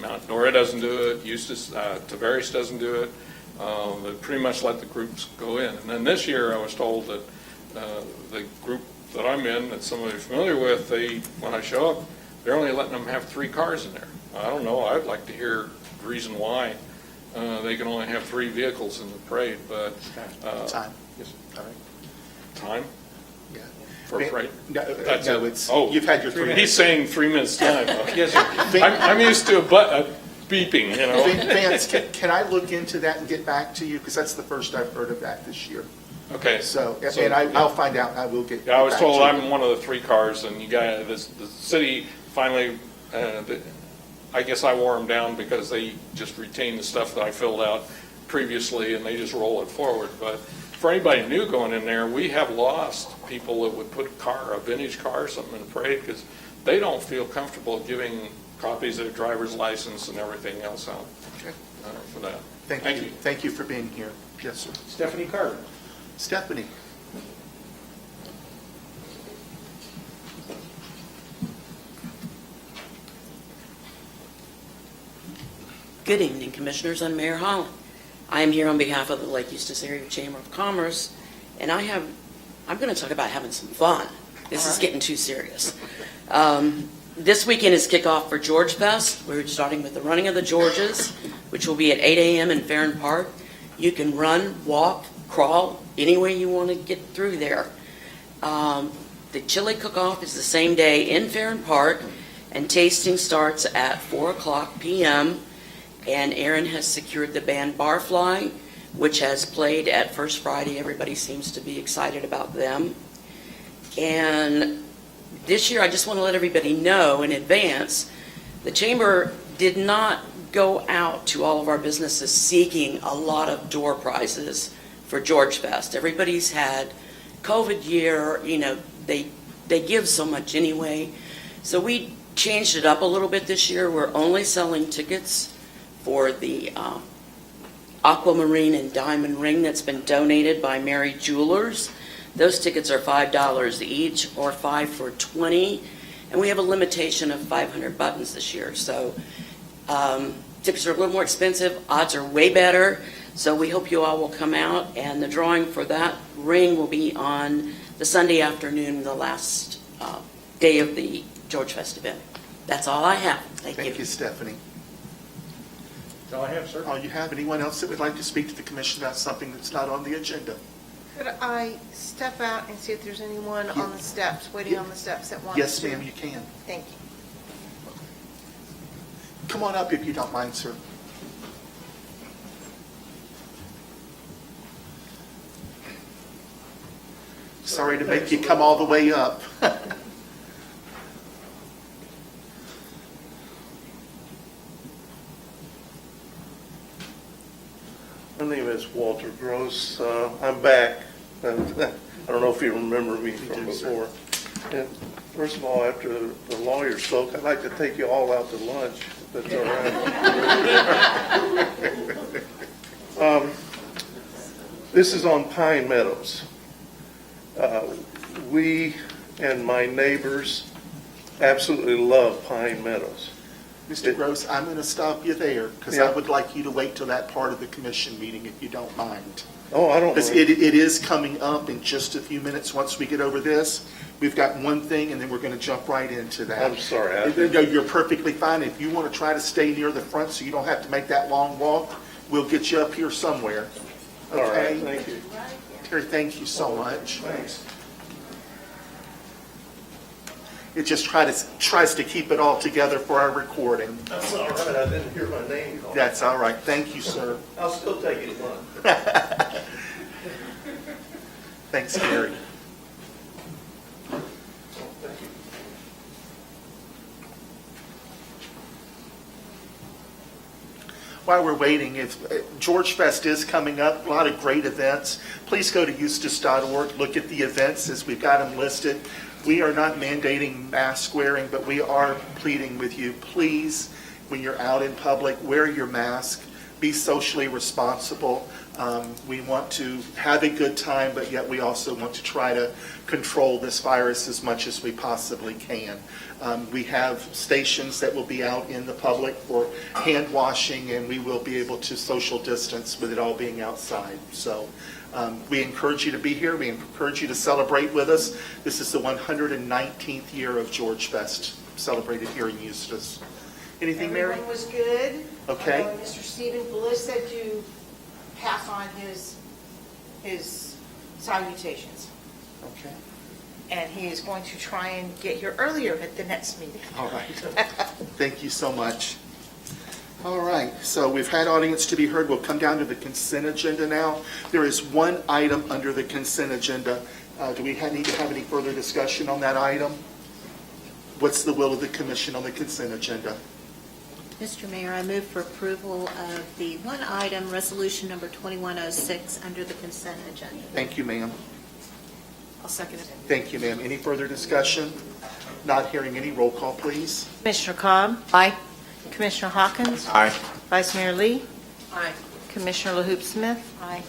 Mount Dora doesn't do it, Eustis, Tavares doesn't do it. They pretty much let the groups go in. And then this year I was told that the group that I'm in, that some of you are familiar with, when I show up, they're only letting them have 3 cars in there. I don't know, I'd like to hear the reason why they can only have 3 vehicles in the parade, but... Time. Yes, time? Yeah. For a parade? No, That's no, it. you've had your 3 minutes. He's saying 3 minutes time. Yes, sir. I'm used to a beeping, Vance, can I look into that and get back to you? Because that's the first I've heard of that this year. Okay. So and I'll find out, and I will get Yeah, I was back told to you. I'm one of the 3 cars, and the city finally, I guess I wore them down because they just retained the stuff that I filled out previously, and they just roll it forward. But for anybody new going in there, we have lost people that would put a vintage car or something in parade because they don't feel comfortable giving copies of their driver's license and everything else out for that. Thank you. Thank you for being here. Yes, sir. Stephanie Carter. Stephanie. Good evening, Commissioners. I'm Mayor Holland. I am here on behalf of the Lake Eustis Area Chamber of Commerce, and I'm going to talk about having some fun. This is getting too serious. This weekend is kickoff for George Fest. We're starting with the running of the Georges, which will be at 8 a.m. in Farron Park. You can run, walk, crawl, any way you want to get through there. The chili cook-off is the same day in Farron Park, and tasting starts at 4 o'clock p.m., and Aaron has secured the band Barfly, which has played at First Friday. Everybody seems to be excited about them. And this year, I just want to let everybody know in advance, the Chamber did not go out to all of our businesses seeking a lot of door prizes for George Fest. Everybody's had COVID year, they give so much anyway. So we changed it up a little bit this year. We're only selling tickets for the aquamarine and diamond ring that's been donated by Mary Jewelers. Those tickets are $5 each, or $5 for 20, and we have a limitation of 500 buttons this year. So tickets are a little more expensive, odds are way better, so we hope you all will come out, and the drawing for that ring will be on the Sunday afternoon, the last day of the George Fest event. That's all I have. Thank you. Thank you, Stephanie. That's all I have, sir. You have anyone else that would like to speak to the commission about something that's not on the agenda? Could I step out and see if there's anyone on the steps, waiting on the steps that wants to? Yes, ma'am, you can. Thank you. Come on up if you don't mind, sir. Sorry to make you come all the way up. My name is Walter Gross. I'm back. I don't know if you remember me from before. And first of all, after the lawyer spoke, I'd like to take you all out to lunch, if that's all right. This is on Pine Meadows. We and my neighbors absolutely love Pine Meadows. Mr. Gross, I'm going to stop you there because I would like you to wait till that part of the commission meeting if you don't mind. Oh, I don't Because mind. it is coming up in just a few minutes. Once we get over this, we've got one thing and then we're going to jump right into that. I'm sorry. No, you're perfectly fine. If you want to try to stay near the front so you don't have to make that long walk, we'll get you up here somewhere. All right, Okay? thank you. Terry, thank you so much. Thanks. It just tries to keep it all together for our recording. That's all right. I didn't hear my name called. That's all right. Thank you, sir. I'll still take you to lunch. Thanks, Gary. Thank you. While we're waiting, George Fest is coming up, a lot of great events. Please go to eustis.org, look at the events as we've got them listed. We are not mandating mask wearing, but we are pleading with you, please, when you're out in public, wear your mask, be socially responsible. We want to have a good time, but yet we also want to try to control this virus as much as we possibly can. We have stations that will be out in the public for hand washing, and we will be able to social distance with it all being outside. So we encourage you to be here. We encourage you to celebrate with us. This is the 119th year of George Fest, celebrated here in Eustis. Anything, Mary? Everyone was good. Okay. Mr. Stephen Bliss said to pass on his salutations. Okay. And he is going to try and get here earlier at the next meeting. All right. Thank you so much. All right, so we've had audience to be heard. We'll come down to the consent agenda now. There is one item under the consent agenda. Do we need to have any further discussion on that item? What's the will of the commission on the consent agenda? Mr. Mayor, I move for approval of the one item, Resolution Number 2106, under the consent agenda. Thank you, ma'am. I'll second it. Thank you, ma'am. Any further discussion? Not hearing any. Roll call, please. Commissioner Cobb? Aye. Commissioner Hawkins? Aye. Vice Mayor Lee? Aye. Commissioner LaHoop Smith? Aye.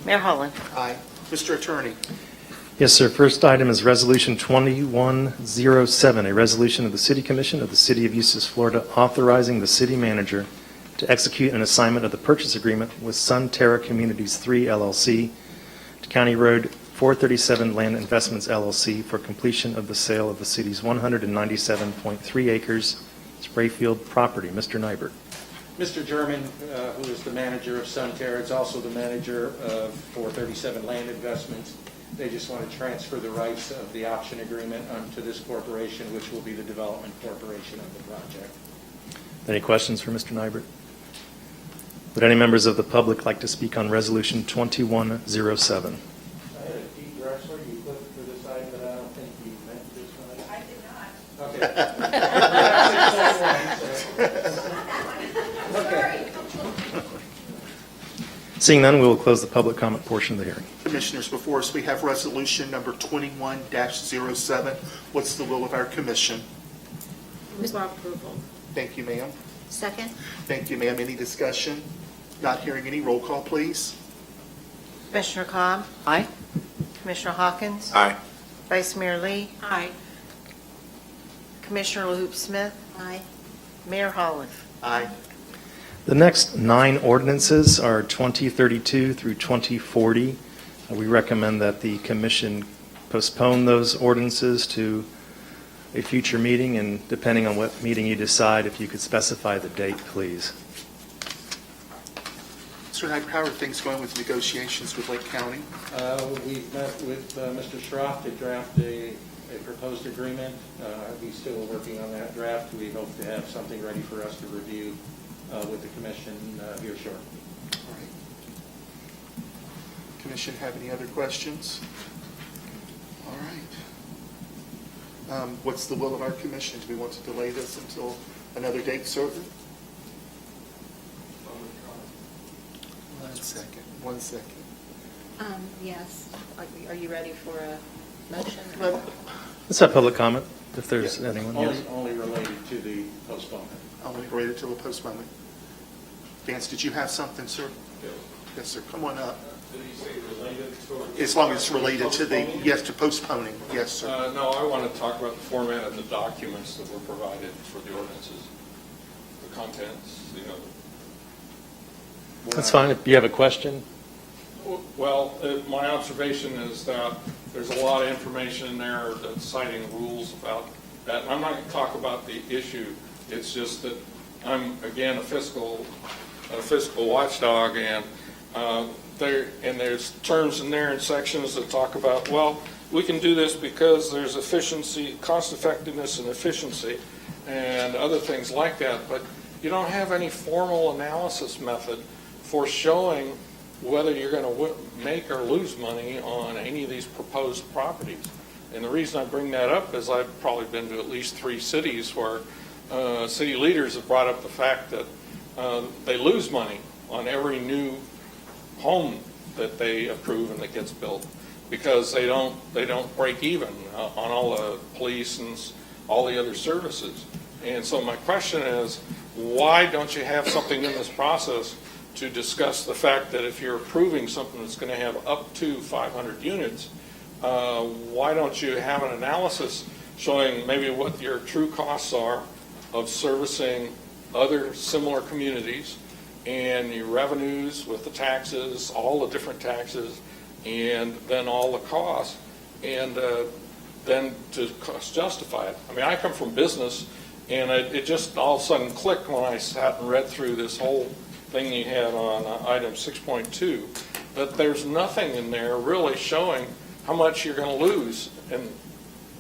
Mayor Holland? Aye. Mr. Attorney. Yes, sir. First item is Resolution 2107, a resolution of the City Commission of the City of Eustis, Florida, authorizing the city manager to execute an assignment of the purchase agreement with Sun Terra Communities 3 LLC to County Road 437 Land Investments LLC for completion of the sale of the city's 197.3 acres Sprayfield property. Mr. Nybert. Mr. German, who is the manager of Sunterra, is also the manager of 437 Land Investments. They just want to transfer the rights of the option agreement to this corporation, which will be the development corporation of the project. Any questions for Mr. Nybert? Would any members of the public like to speak on Resolution 2107? I had a deep wrestler you put for this item, but I don't think you meant this one. I did not. Okay. Seeing none, we will close the public comment portion of the hearing. Commissioners, before us, we have Resolution Number 21-07. What's the will of our commission? Move for approval. Thank you, ma'am. Second? Thank you, ma'am. Any discussion? Not hearing any. Roll call, please. Commissioner Cobb? Aye. Commissioner Hawkins? Aye. Vice Mayor Lee? Aye. Commissioner LaHoop Smith? Aye. Mayor Holland? Aye. The next 9 ordinances are 2032 through 2040. We recommend that the commission postpone those ordinances to a future meeting, and depending on what meeting you decide, if you could specify the date, please. Mr. Knight, how are things going with negotiations with Lake County? We've met with Mr. Schroff to draft a proposed agreement. He's still working on that draft. We hope to have something ready for us to review with the commission here shortly. All right. Commission have any other questions? All right. What's the will of our commission? Do we want to delay this until another date certain? 1 second. 1 second. Yes. Are you ready for a motion? Let's have public comment, if there's anyone. Yes. Only related to the postponement. Only related to the postponement. Vance, did you have something, sir? Yes, sir. Come on up. Did he say related to? As long as it's related to the, yes, to postponing. Yes, sir. No, I want to talk about the format of the documents that were provided for the ordinances, the contents, That's fine. If you have a question. Well, my observation is that there's a lot of information in there that's citing rules about that. And I'm not going to talk about the issue. It's just that I'm, again, a fiscal watchdog, and there's terms in there and sections that talk about, well, we can do this because there's efficiency, cost effectiveness and efficiency and other things like that, but you don't have any formal analysis method for showing whether you're going to make or lose money on any of these proposed properties. And the reason I bring that up is I've probably been to at least 3 cities where city leaders have brought up the fact that they lose money on every new home that they approve and that gets built because they don't break even on all the police and all the other services. And so my question is, why don't you have something in this process to discuss the fact that if you're approving something that's going to have up to 500 units, why don't you have an analysis showing maybe what your true costs are of servicing other similar communities and your revenues with the taxes, all the different taxes, and then all the costs, and then to cost justify it. I mean, I come from business, and it just all of a sudden clicked when I sat and read through this whole thing you had on item 6.2, that there's nothing in there really showing how much you're going to lose. And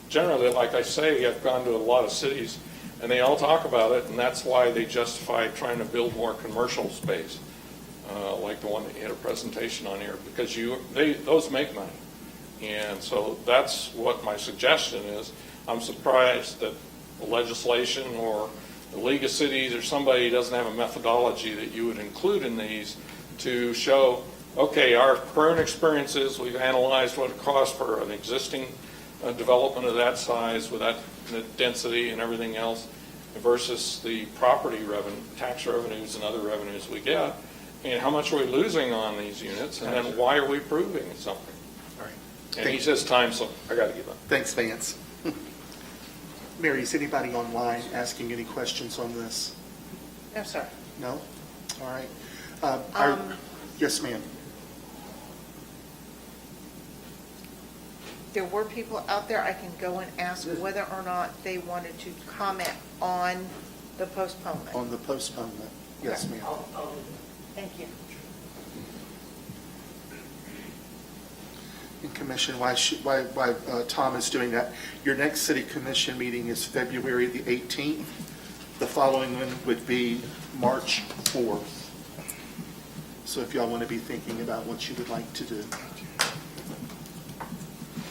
generally, like I say, I've gone to a lot of cities, and they all talk about it, and that's why they justify trying to build more commercial space, like the one that you had a presentation on here, because those make money. And so that's what my suggestion is. I'm surprised that the legislation or the League of Cities or somebody doesn't have a methodology that you would include in these to show, okay, our current experiences, we've analyzed what it costs for an existing development of that size with that density and everything else versus the property revenue, tax revenues and other revenues we get, and how much are we losing on these units, and then why are we proving something? All right. And he says time, so I got to give up. Thanks, Vance. Mary, is anybody online asking any questions on this? No, sir. No? All right. Yes, ma'am. There were people out there, I can go and ask whether or not they wanted to comment on the postponement. On the postponement? Yes, ma'am. Thank you. And Commission, why Tom is doing that, your next city commission meeting is February the 18th. The following one would be March 4th. So if y'all want to be thinking about what you would like to do.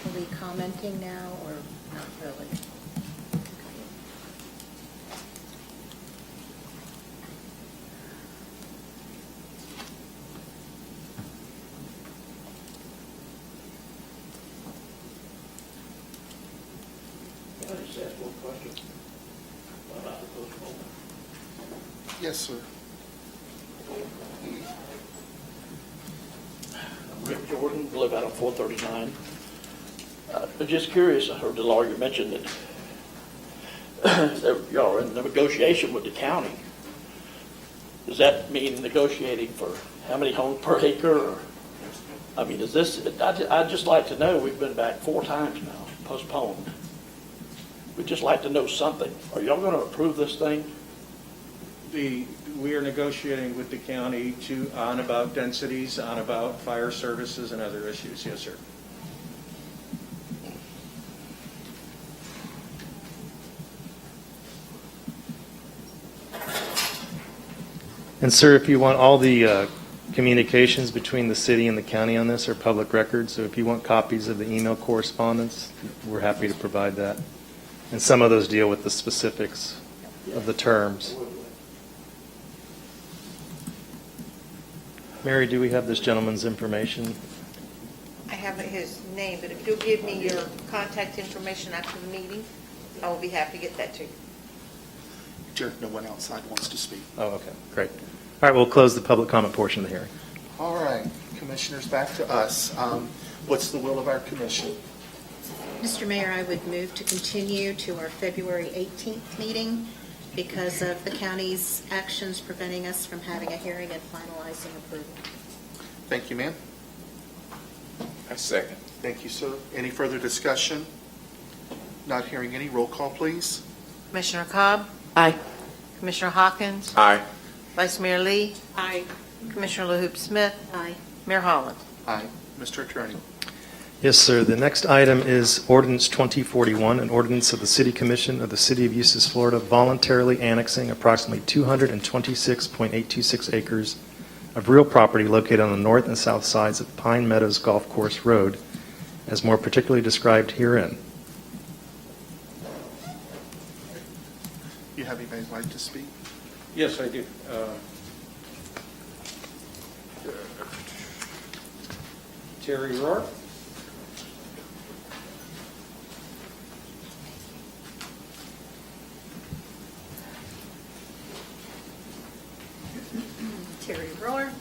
Are we commenting now or not really? Can I just ask one question about the postponement? Yes, sir. I'm Rick Jordan, live out on 439. I'm just curious, I heard the lawyer mention that y'all are in negotiation with the county. Does that mean negotiating for how many homes per acre? Or, I mean, is this, I'd just like to know, we've been back 4 times now, postponed. We'd just like to know something. Are y'all going to approve this thing? We are negotiating with the county on about densities, on about fire services and other issues. Yes, sir. And sir, if you want all the communications between the city and the county on this are public records, so if you want copies of the email correspondence, we're happy to provide that. And some of those deal with the specifics of the terms. Mary, do we have this gentleman's information? I have his name, but if you'll give me your contact information after the meeting, I will be happy to get that to you. Jared, no one outside wants to speak. Oh, okay, great. All right, we'll close the public comment portion of the hearing. All right, commissioners, back to us. What's the will of our commission? Mr. Mayor, I would move to continue to our February 18th meeting because of the county's actions preventing us from having a hearing and finalizing approval. Thank you, ma'am. I second. Thank you, sir. Any further discussion? Not hearing any. Roll call, please. Commissioner Cobb? Aye. Commissioner Hawkins? Aye. Vice Mayor Lee? Aye. Commissioner LaHoop Smith? Aye. Mayor Holland? Aye. Mr. Attorney. Yes, sir. The next item is Ordinance 2041, an ordinance of the City Commission of the City of Eustis, Florida, voluntarily annexing approximately 226.826 acres of real property located on the north and south sides of Pine Meadows Golf Course Road, as more particularly described herein. You have anybody who'd like to speak? Yes, I do. Terry Rohr? Terry Rohr,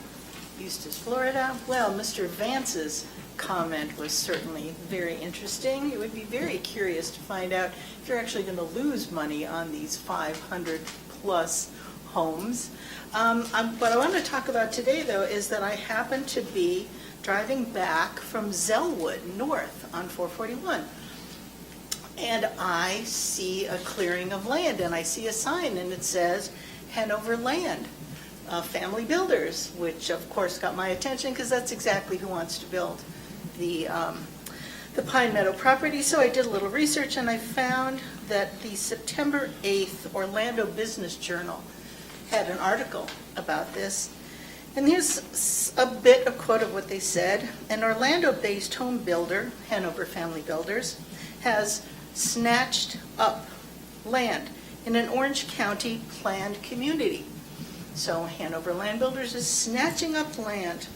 Eustis, Florida. Well, Mr. Vance's comment was certainly very interesting. It would be very curious to find out if you're actually going to lose money on these 500-plus homes. What I want to talk about today, though, is that I happen to be driving back from Zellwood north on 441. And I see a clearing of land, and I see a sign, and it says Hanover Land. Family Builders, which of course got my attention because that's exactly who wants to build the Pine Meadow property. So I did a little research and I found that the September 8th Orlando Business Journal had an article about this. And here's a bit of quote of what they said. An Orlando-based home builder, Hanover Family Builders, has snatched up land in an Orange County planned community. So Hanover Land Builders is snatching up land.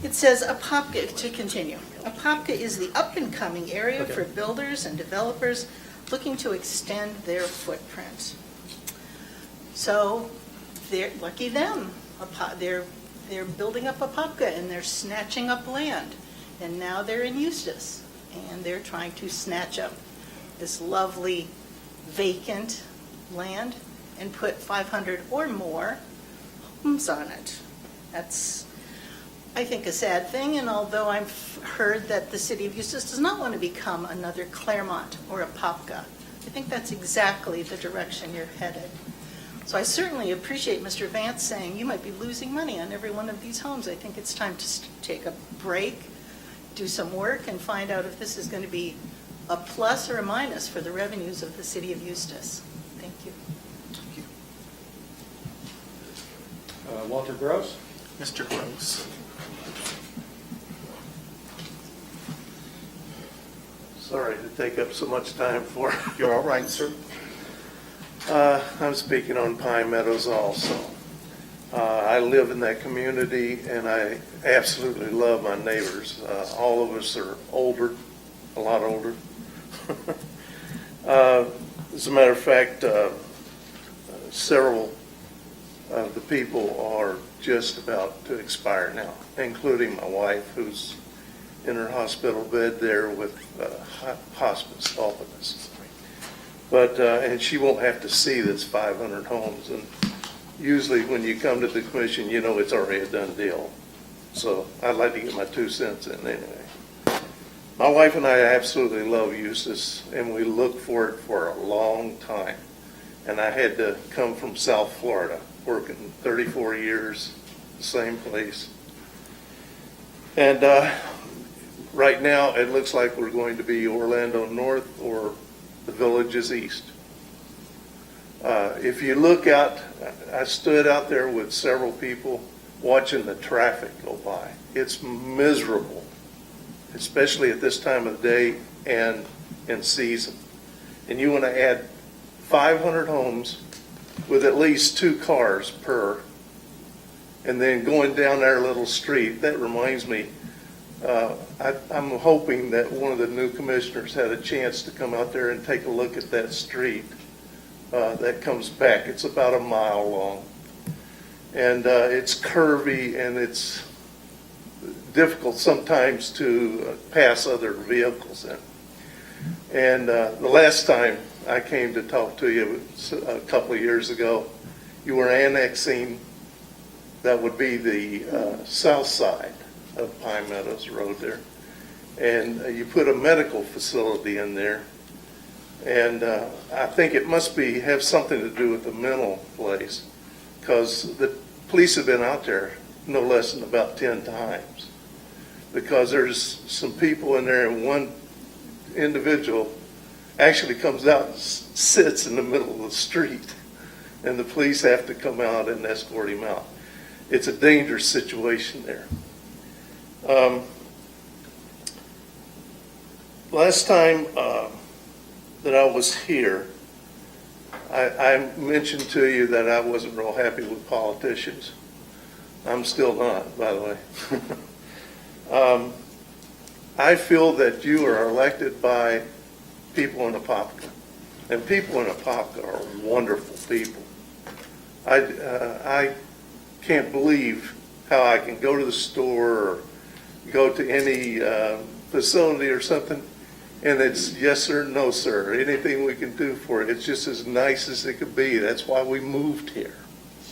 It says Apopka, to continue. Apopka is the up-and-coming area for builders and developers looking to extend their footprint. So they're, lucky them, they're building up Apopka and they're snatching up land. And now they're in Eustis and they're trying to snatch up this lovely vacant land and put 500 or more homes on it. That's, I think, a sad thing, and although I've heard that the city of Eustis does not want to become another Claremont or Apopka, I think that's exactly the direction you're headed. So I certainly appreciate Mr. Vance saying you might be losing money on every one of these homes. I think it's time to take a break, do some work, and find out if this is going to be a plus or a minus for the revenues of the city of Eustis. Thank you. Walter Gross? Mr. Gross. Sorry to take up so much time for. You're all right, sir. I'm speaking on Pine Meadows also. I live in that community and I absolutely love my neighbors. All of us are older, a lot older. As a matter of fact, several of the people are just about to expire now, including my wife, who's in her hospital bed there with hospice, office. But, and she won't have to see this 500 homes. And usually when you come to the commission, you know it's already a done deal. So I'd like to get my 2 cents in anyway. My wife and I absolutely love Eustis, and we looked for it for a long time. And I had to come from South Florida, working 34 years, the same place. And right now, it looks like we're going to be Orlando North or the Villages East. If you look out, I stood out there with several people watching the traffic go by. It's miserable, especially at this time of the day and in season. And you want to add 500 homes with at least 2 cars per, and then going down their little street. That reminds me, I'm hoping that one of the new commissioners had a chance to come out there and take a look at that street that comes back. It's about a mile long. And it's curvy and it's difficult sometimes to pass other vehicles in. And the last time I came to talk to you a couple of years ago, you were annexing, that would be the south side of Pine Meadows Road there. And you put a medical facility in there. And I think it must have something to do with the mental place, because the police have been out there no less than about 10 times. Because there's some people in there, and one individual actually comes out and sits in the middle of the street, and the police have to come out and escort him out. It's a dangerous situation there. Last time that I was here, I mentioned to you that I wasn't real happy with politicians. I'm still not, by the way. I feel that you are elected by people in Apopka, and people in Apopka are wonderful people. I can't believe how I can go to the store or go to any facility or something, and it's yes sir, no sir, anything we can do for it. It's just as nice as it could be. That's why we moved here.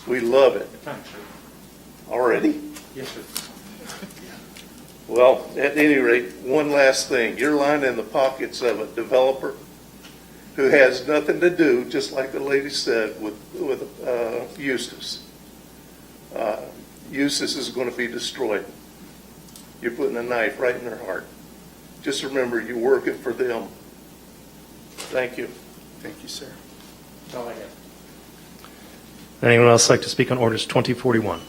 We love it. Already? Yes, sir. Well, at any rate, one last thing. You're lying in the pockets of a developer who has nothing to do, just like the lady said, with Eustis. Eustis is going to be destroyed. You're putting a knife right in their heart. Just remember, you're working for them. Thank you. Thank you, sir. That's all I have. Anyone else like to speak on orders 2041?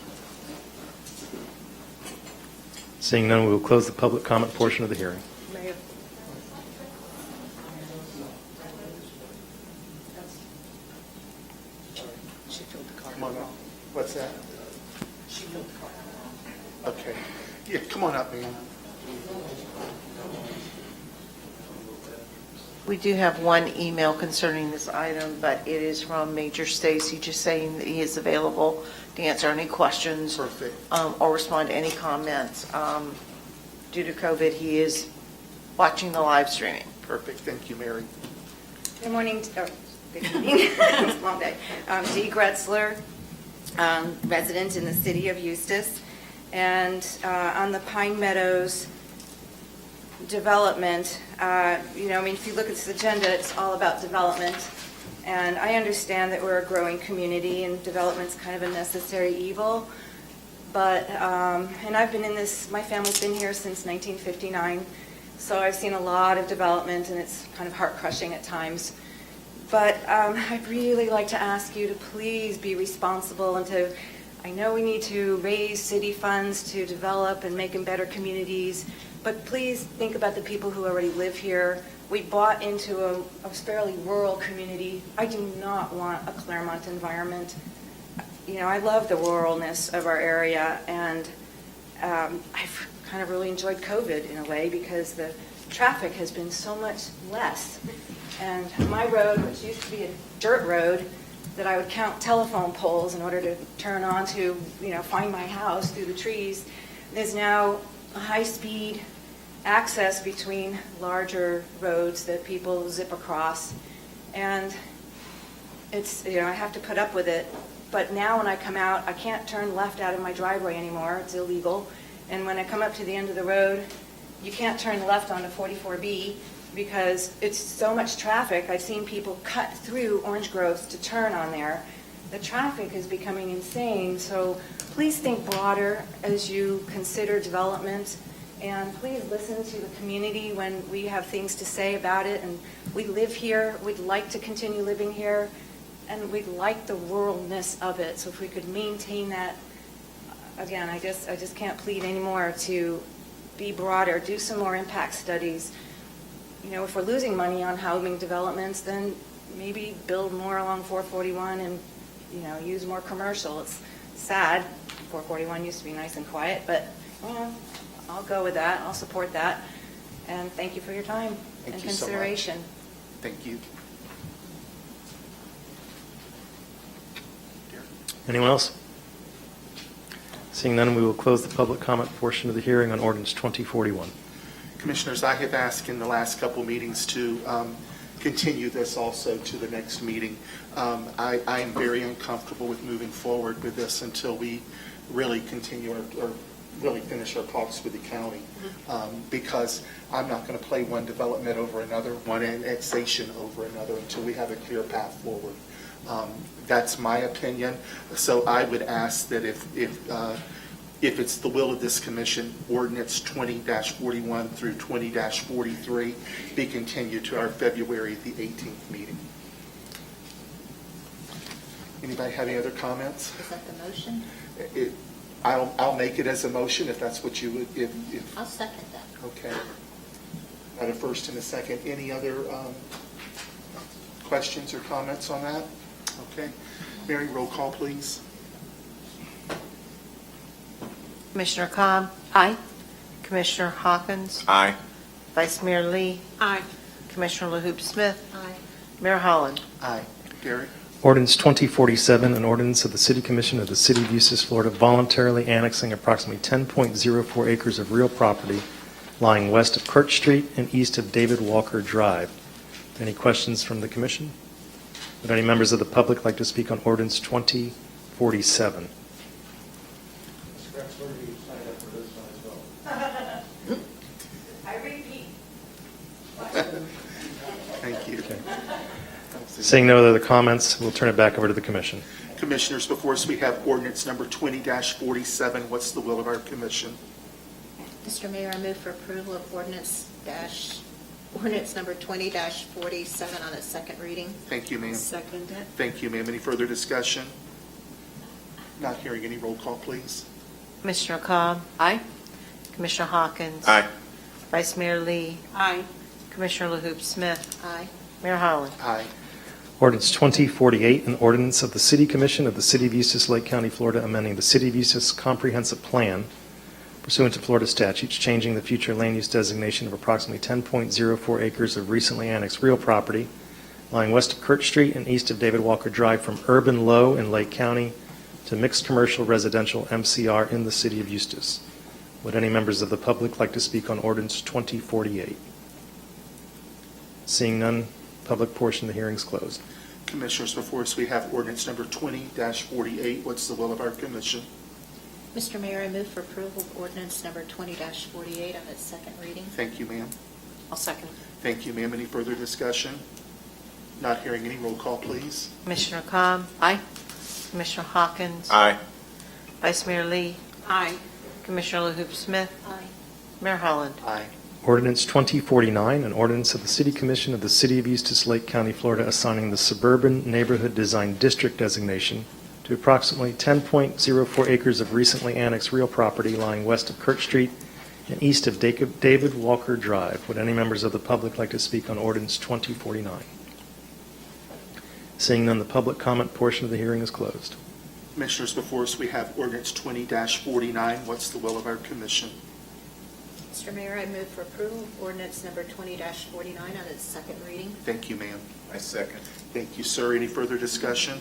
Seeing none, we will close the public comment portion of the hearing. Okay. Yeah, come on up, ma'am. We do have one email concerning this item, but it is from Major Stacy, just saying that he is available to answer any questions. Perfect. Or respond to any comments. Due to COVID, he is watching the live streaming. Perfect. Thank you, Mary. Good morning, good evening, it's a long day. Dee Gretzler, resident in the city of Eustis, and on the Pine Meadows development, if you look at this agenda, it's all about development, and I understand that we're a growing community and development's kind of a necessary evil, but, and I've been in this, my family's been here since 1959, so I've seen a lot of development, and it's kind of heart-crushing at times. But I'd really like to ask you to please be responsible and to, I know we need to raise city funds to develop and make them better communities, but please think about the people who already live here. We bought into a fairly rural community. I do not want a Claremont environment. I love the ruralness of our area, and I've kind of really enjoyed COVID in a way because the traffic has been so much less. And my road, which used to be a dirt road that I would count telephone poles in order to turn on to, find my house through the trees, there's now a high-speed access between larger roads that people zip across. And it's, I have to put up with it. But now when I come out, I can't turn left out of my driveway anymore. It's illegal. And when I come up to the end of the road, you can't turn left onto 44B because it's so much traffic. I've seen people cut through orange groves to turn on there. The traffic is becoming insane. So please think broader as you consider development. And please listen to the community when we have things to say about it. And we live here. We'd like to continue living here. And we'd like the ruralness of it. So if we could maintain that, again, I just can't plead anymore to be broader, do some more impact studies. If we're losing money on housing developments, then maybe build more along 441 and, use more commercial. It's sad. 441 used to be nice and quiet, but I'll go with that. I'll support that. And thank you for your time and Thank you so much. consideration. Thank you. Anyone else? Seeing none, we will close the public comment portion of the hearing on ordinance 2041. Commissioners, I have asked in the last couple meetings to continue this also to the next meeting. I am very uncomfortable with moving forward with this until we really continue or really finish our talks with the county, because I'm not going to play one development over another, one annexation over another until we have a clear path forward. That's my opinion. So I would ask that if it's the will of this commission, ordinance 20-41 through 20-43 be continued to our February the 18th meeting. Anybody have any other comments? Is that the motion? I'll make it as a motion if that's what you would. If I'll second that. okay. Got a first and a second. Any other questions or comments on that? Okay. Mary, roll call, please. Commissioner Cobb? Aye. Commissioner Hawkins? Aye. Vice Mayor Lee? Aye. Commissioner LaHoop Smith? Aye. Mayor Holland? Aye. Gary? Ordinance 2047, an ordinance of the City Commission of the City of Eustis, Florida, voluntarily annexing approximately 10.04 acres of real property lying west of Kirk Street and east of David Walker Drive. Any questions from the commission? Would any members of the public like to speak on ordinance 2047? I repeat. Thank you. Seeing no other comments, we'll turn it back over to the commission. Commissioners, before us we have ordinance number 20-47. What's the will of our commission? Mr. Mayor, I move for approval of ordinance number 20-47 on its second reading. Thank you, ma'am. Second it. Thank you, ma'am. Any further discussion? Not hearing any. Roll call, please. Commissioner Cobb? Aye. Commissioner Hawkins? Aye. Vice Mayor Lee? Aye. Commissioner LaHoop Smith? Aye. Mayor Holland? Aye. Ordinance 2048, an ordinance of the City Commission of the City of Eustis, Lake County, Florida, amending the City of Eustis Comprehensive Plan pursuant to Florida statutes, changing the future land use designation of approximately 10.04 acres of recently annexed real property lying west of Kirk Street and east of David Walker Drive from urban low in Lake County to mixed commercial residential MCR in the City of Eustis. Would any members of the public like to speak on Ordinance 2048? Seeing none, public portion of the hearing is closed. Commissioners, before us, we have ordinance number 20-48. What's the will of our commission? Mr. Mayor, I move for approval of ordinance number 20-48 on its second reading. Thank you, ma'am. I'll second. Thank you, ma'am. Any further discussion? Not hearing any. Roll call, please. Commissioner Cobb? Aye. Commissioner Hawkins? Aye. Vice Mayor Lee? Aye. Commissioner LaHoop Smith? Aye. Mayor Holland? Aye. Ordinance 2049, an ordinance of the City Commission of the City of Eustis, Lake County, Florida, assigning the Suburban Neighborhood Design District designation to approximately 10.04 acres of recently annexed real property lying west of Kirk Street and east of David Walker Drive. Would any members of the public like to speak on Ordinance 2049? Seeing none, the public comment portion of the hearing is closed. Commissioners, before us, we have ordinance 20-49. What's the will of our commission? Mr. Mayor, I move for approval of ordinance number 20-49 on its second reading. Thank you, ma'am. I second. Thank you, sir. Any further discussion?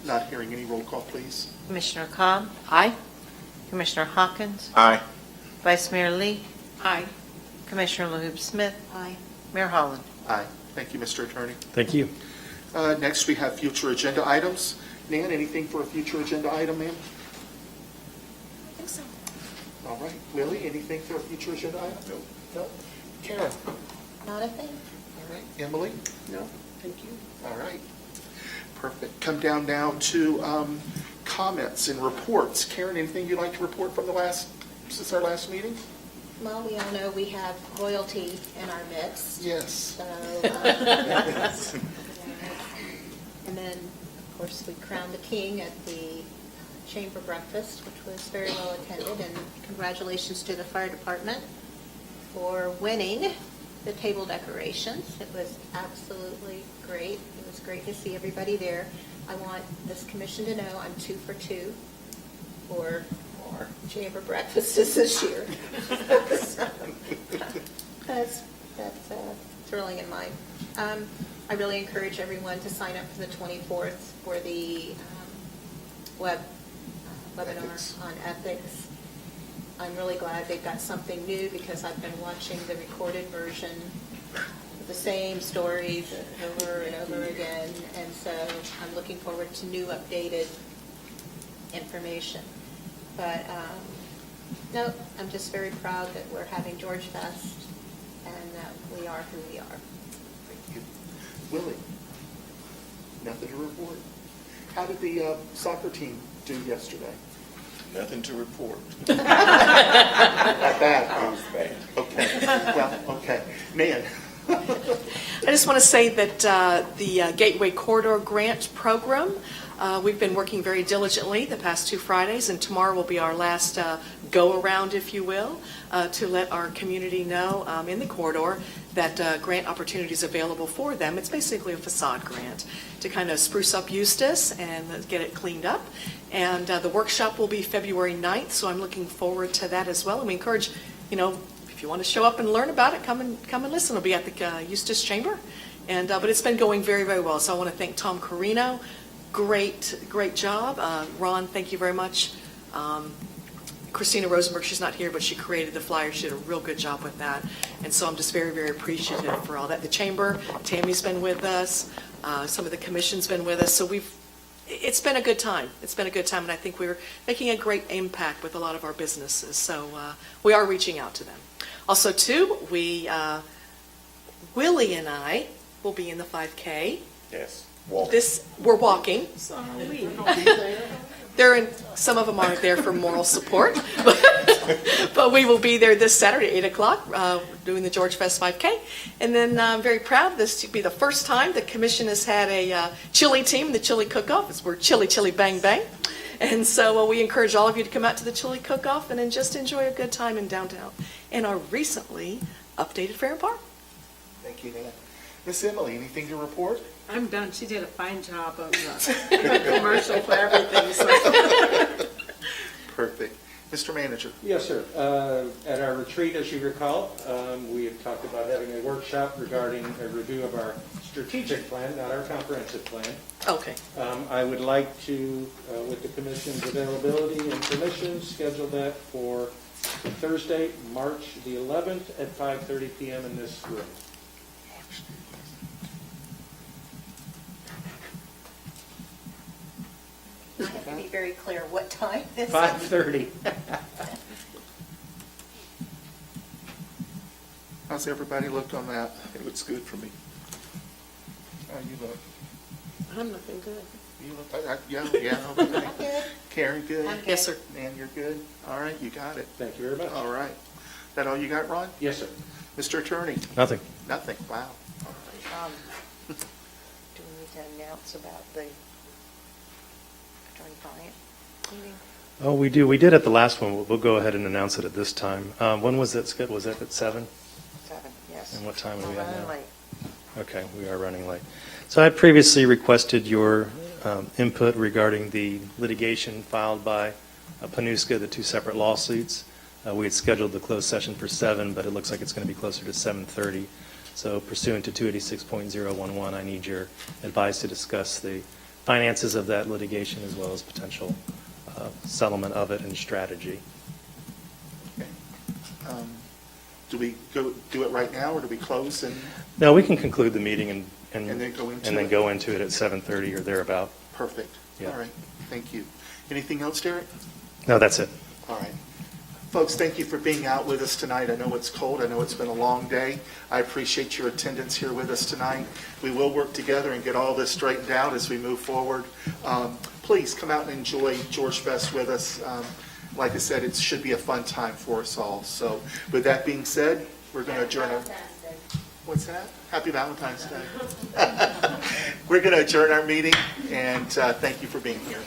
Not hearing any. Roll call, please. Commissioner Cobb? Aye. Commissioner Hawkins? Aye. Vice Mayor Lee? Aye. Commissioner LaHoop Smith? Aye. Mayor Holland? Aye. Thank you, Mr. Attorney. Thank you. Next, we have future agenda items. Nan, anything for a future agenda item, ma'am? I think so. All right. Willie, anything for a future agenda item? No. Karen? Not a thing. All right. Emily? No, thank you. All right. Perfect. Come down now to comments and reports. Karen, anything you'd like to report from since our last meeting? Well, we all know we have royalty in our midst. Yes. So, and then, of course, we crowned the king at the chamber breakfast, which was very well attended, and congratulations to the fire department for winning the table decorations. It was absolutely great. It was great to see everybody there. I want this commission to know I'm 2 for 2 for chamber breakfasts this year. That's thrilling in mind. I really encourage everyone to sign up for the 24th for the webinar on ethics. I'm really glad they've got something new because I've been watching the recorded version of the same stories over and over again, and so I'm looking forward to new updated information. But no, I'm just very proud that we're having George Fest and that we are who we are. Thank you. Willie? Nothing to report. How did the soccer team do yesterday? Nothing to report. Not bad. It was bad. Okay. Well, okay. Man. I just want to say that the Gateway Corridor Grant Program, we've been working very diligently the past 2 Fridays, and tomorrow will be our last go-around, if you will, to let our community know in the corridor that grant opportunities available for them. It's basically a facade grant to kind of spruce up Eustis and get it cleaned up. And the workshop will be February 9th, so I'm looking forward to that as well. And we encourage, if you want to show up and learn about it, come and listen. It'll be at the Eustis Chamber. And but it's been going very, very well. So I want to thank Tom Carino. Great job. Ron, thank you very much. Christina Rosenberg, she's not here, but she created the flyer. She did a real good job with that. And so I'm just very, very appreciative for all that. The Chamber, Tammy's been with us. Some of the commission's been with us. So it's been a good time. It's been a good time, and I think we're making a great impact with a lot of our businesses. So we are reaching out to them. Also, too, Willie and I will be in the 5K. Yes. We're walking. Some of them aren't there for moral support, but we will be there this Saturday, 8 o'clock, doing the George Fest 5K. And then I'm very proud this to be the first time the commission has had a chili team, the chili cook-off. We're chili, chili, bang, bang. And so we encourage all of you to come out to the chili cook-off and then just enjoy a good time in downtown in our recently updated Fair and Park. Thank you, Nan. Miss Emily, anything to report? I'm done. She did a fine job of the commercial for everything, so. Perfect. Mr. Manager? Yes, sir. At our retreat, as you recall, we have talked about having a workshop regarding a review of our strategic plan, not our comprehensive plan. Okay. I would like to, with the commission's availability and permission, schedule that for Thursday, March the 11th at 5:30 PM in this room. I have to be very clear what time this is. 5:30. How's everybody look on that? It looks good for me. How you look? I'm looking good. You look, yeah, okay. I'm good. Karen, good? I'm good. Yes, sir. And you're good? All right, you got it. Thank you very much. All right. That all you got, Ron? Yes, sir. Mr. Attorney? Nothing. Nothing, wow. Do we need to announce about the attorney-client meeting? Oh, we do. We did at the last one. We'll go ahead and announce it at this time. When was that scheduled? Was that at 7? 7, yes. And what time are we We're at running now? late. Okay, we are running late. So I had previously requested your input regarding the litigation filed by Panuska, the 2 separate lawsuits. We had scheduled the closed session for 7, but it looks like it's going to be closer to 7:30. So pursuant to 286.011, I need your advice to discuss the finances of that litigation as well as potential settlement of it and strategy. Okay. Do we go do it right now, or do we close and Now, we can conclude the meeting and then go into and then it? go into it at 7:30 or thereabout. Perfect. Yeah. All right, thank you. Anything else, Derek? No, that's it. All right. Folks, thank you for being out with us tonight. I know it's cold. I know it's been a long day. I appreciate your attendance here with us tonight. We will work together and get all this straightened out as we move forward. Please come out and enjoy George Fest with us. Like I said, it should be a fun time for us all. So with that being said, we're going to adjourn our... What's that? Happy Valentine's Day. We're going to adjourn our meeting, and thank you for being here.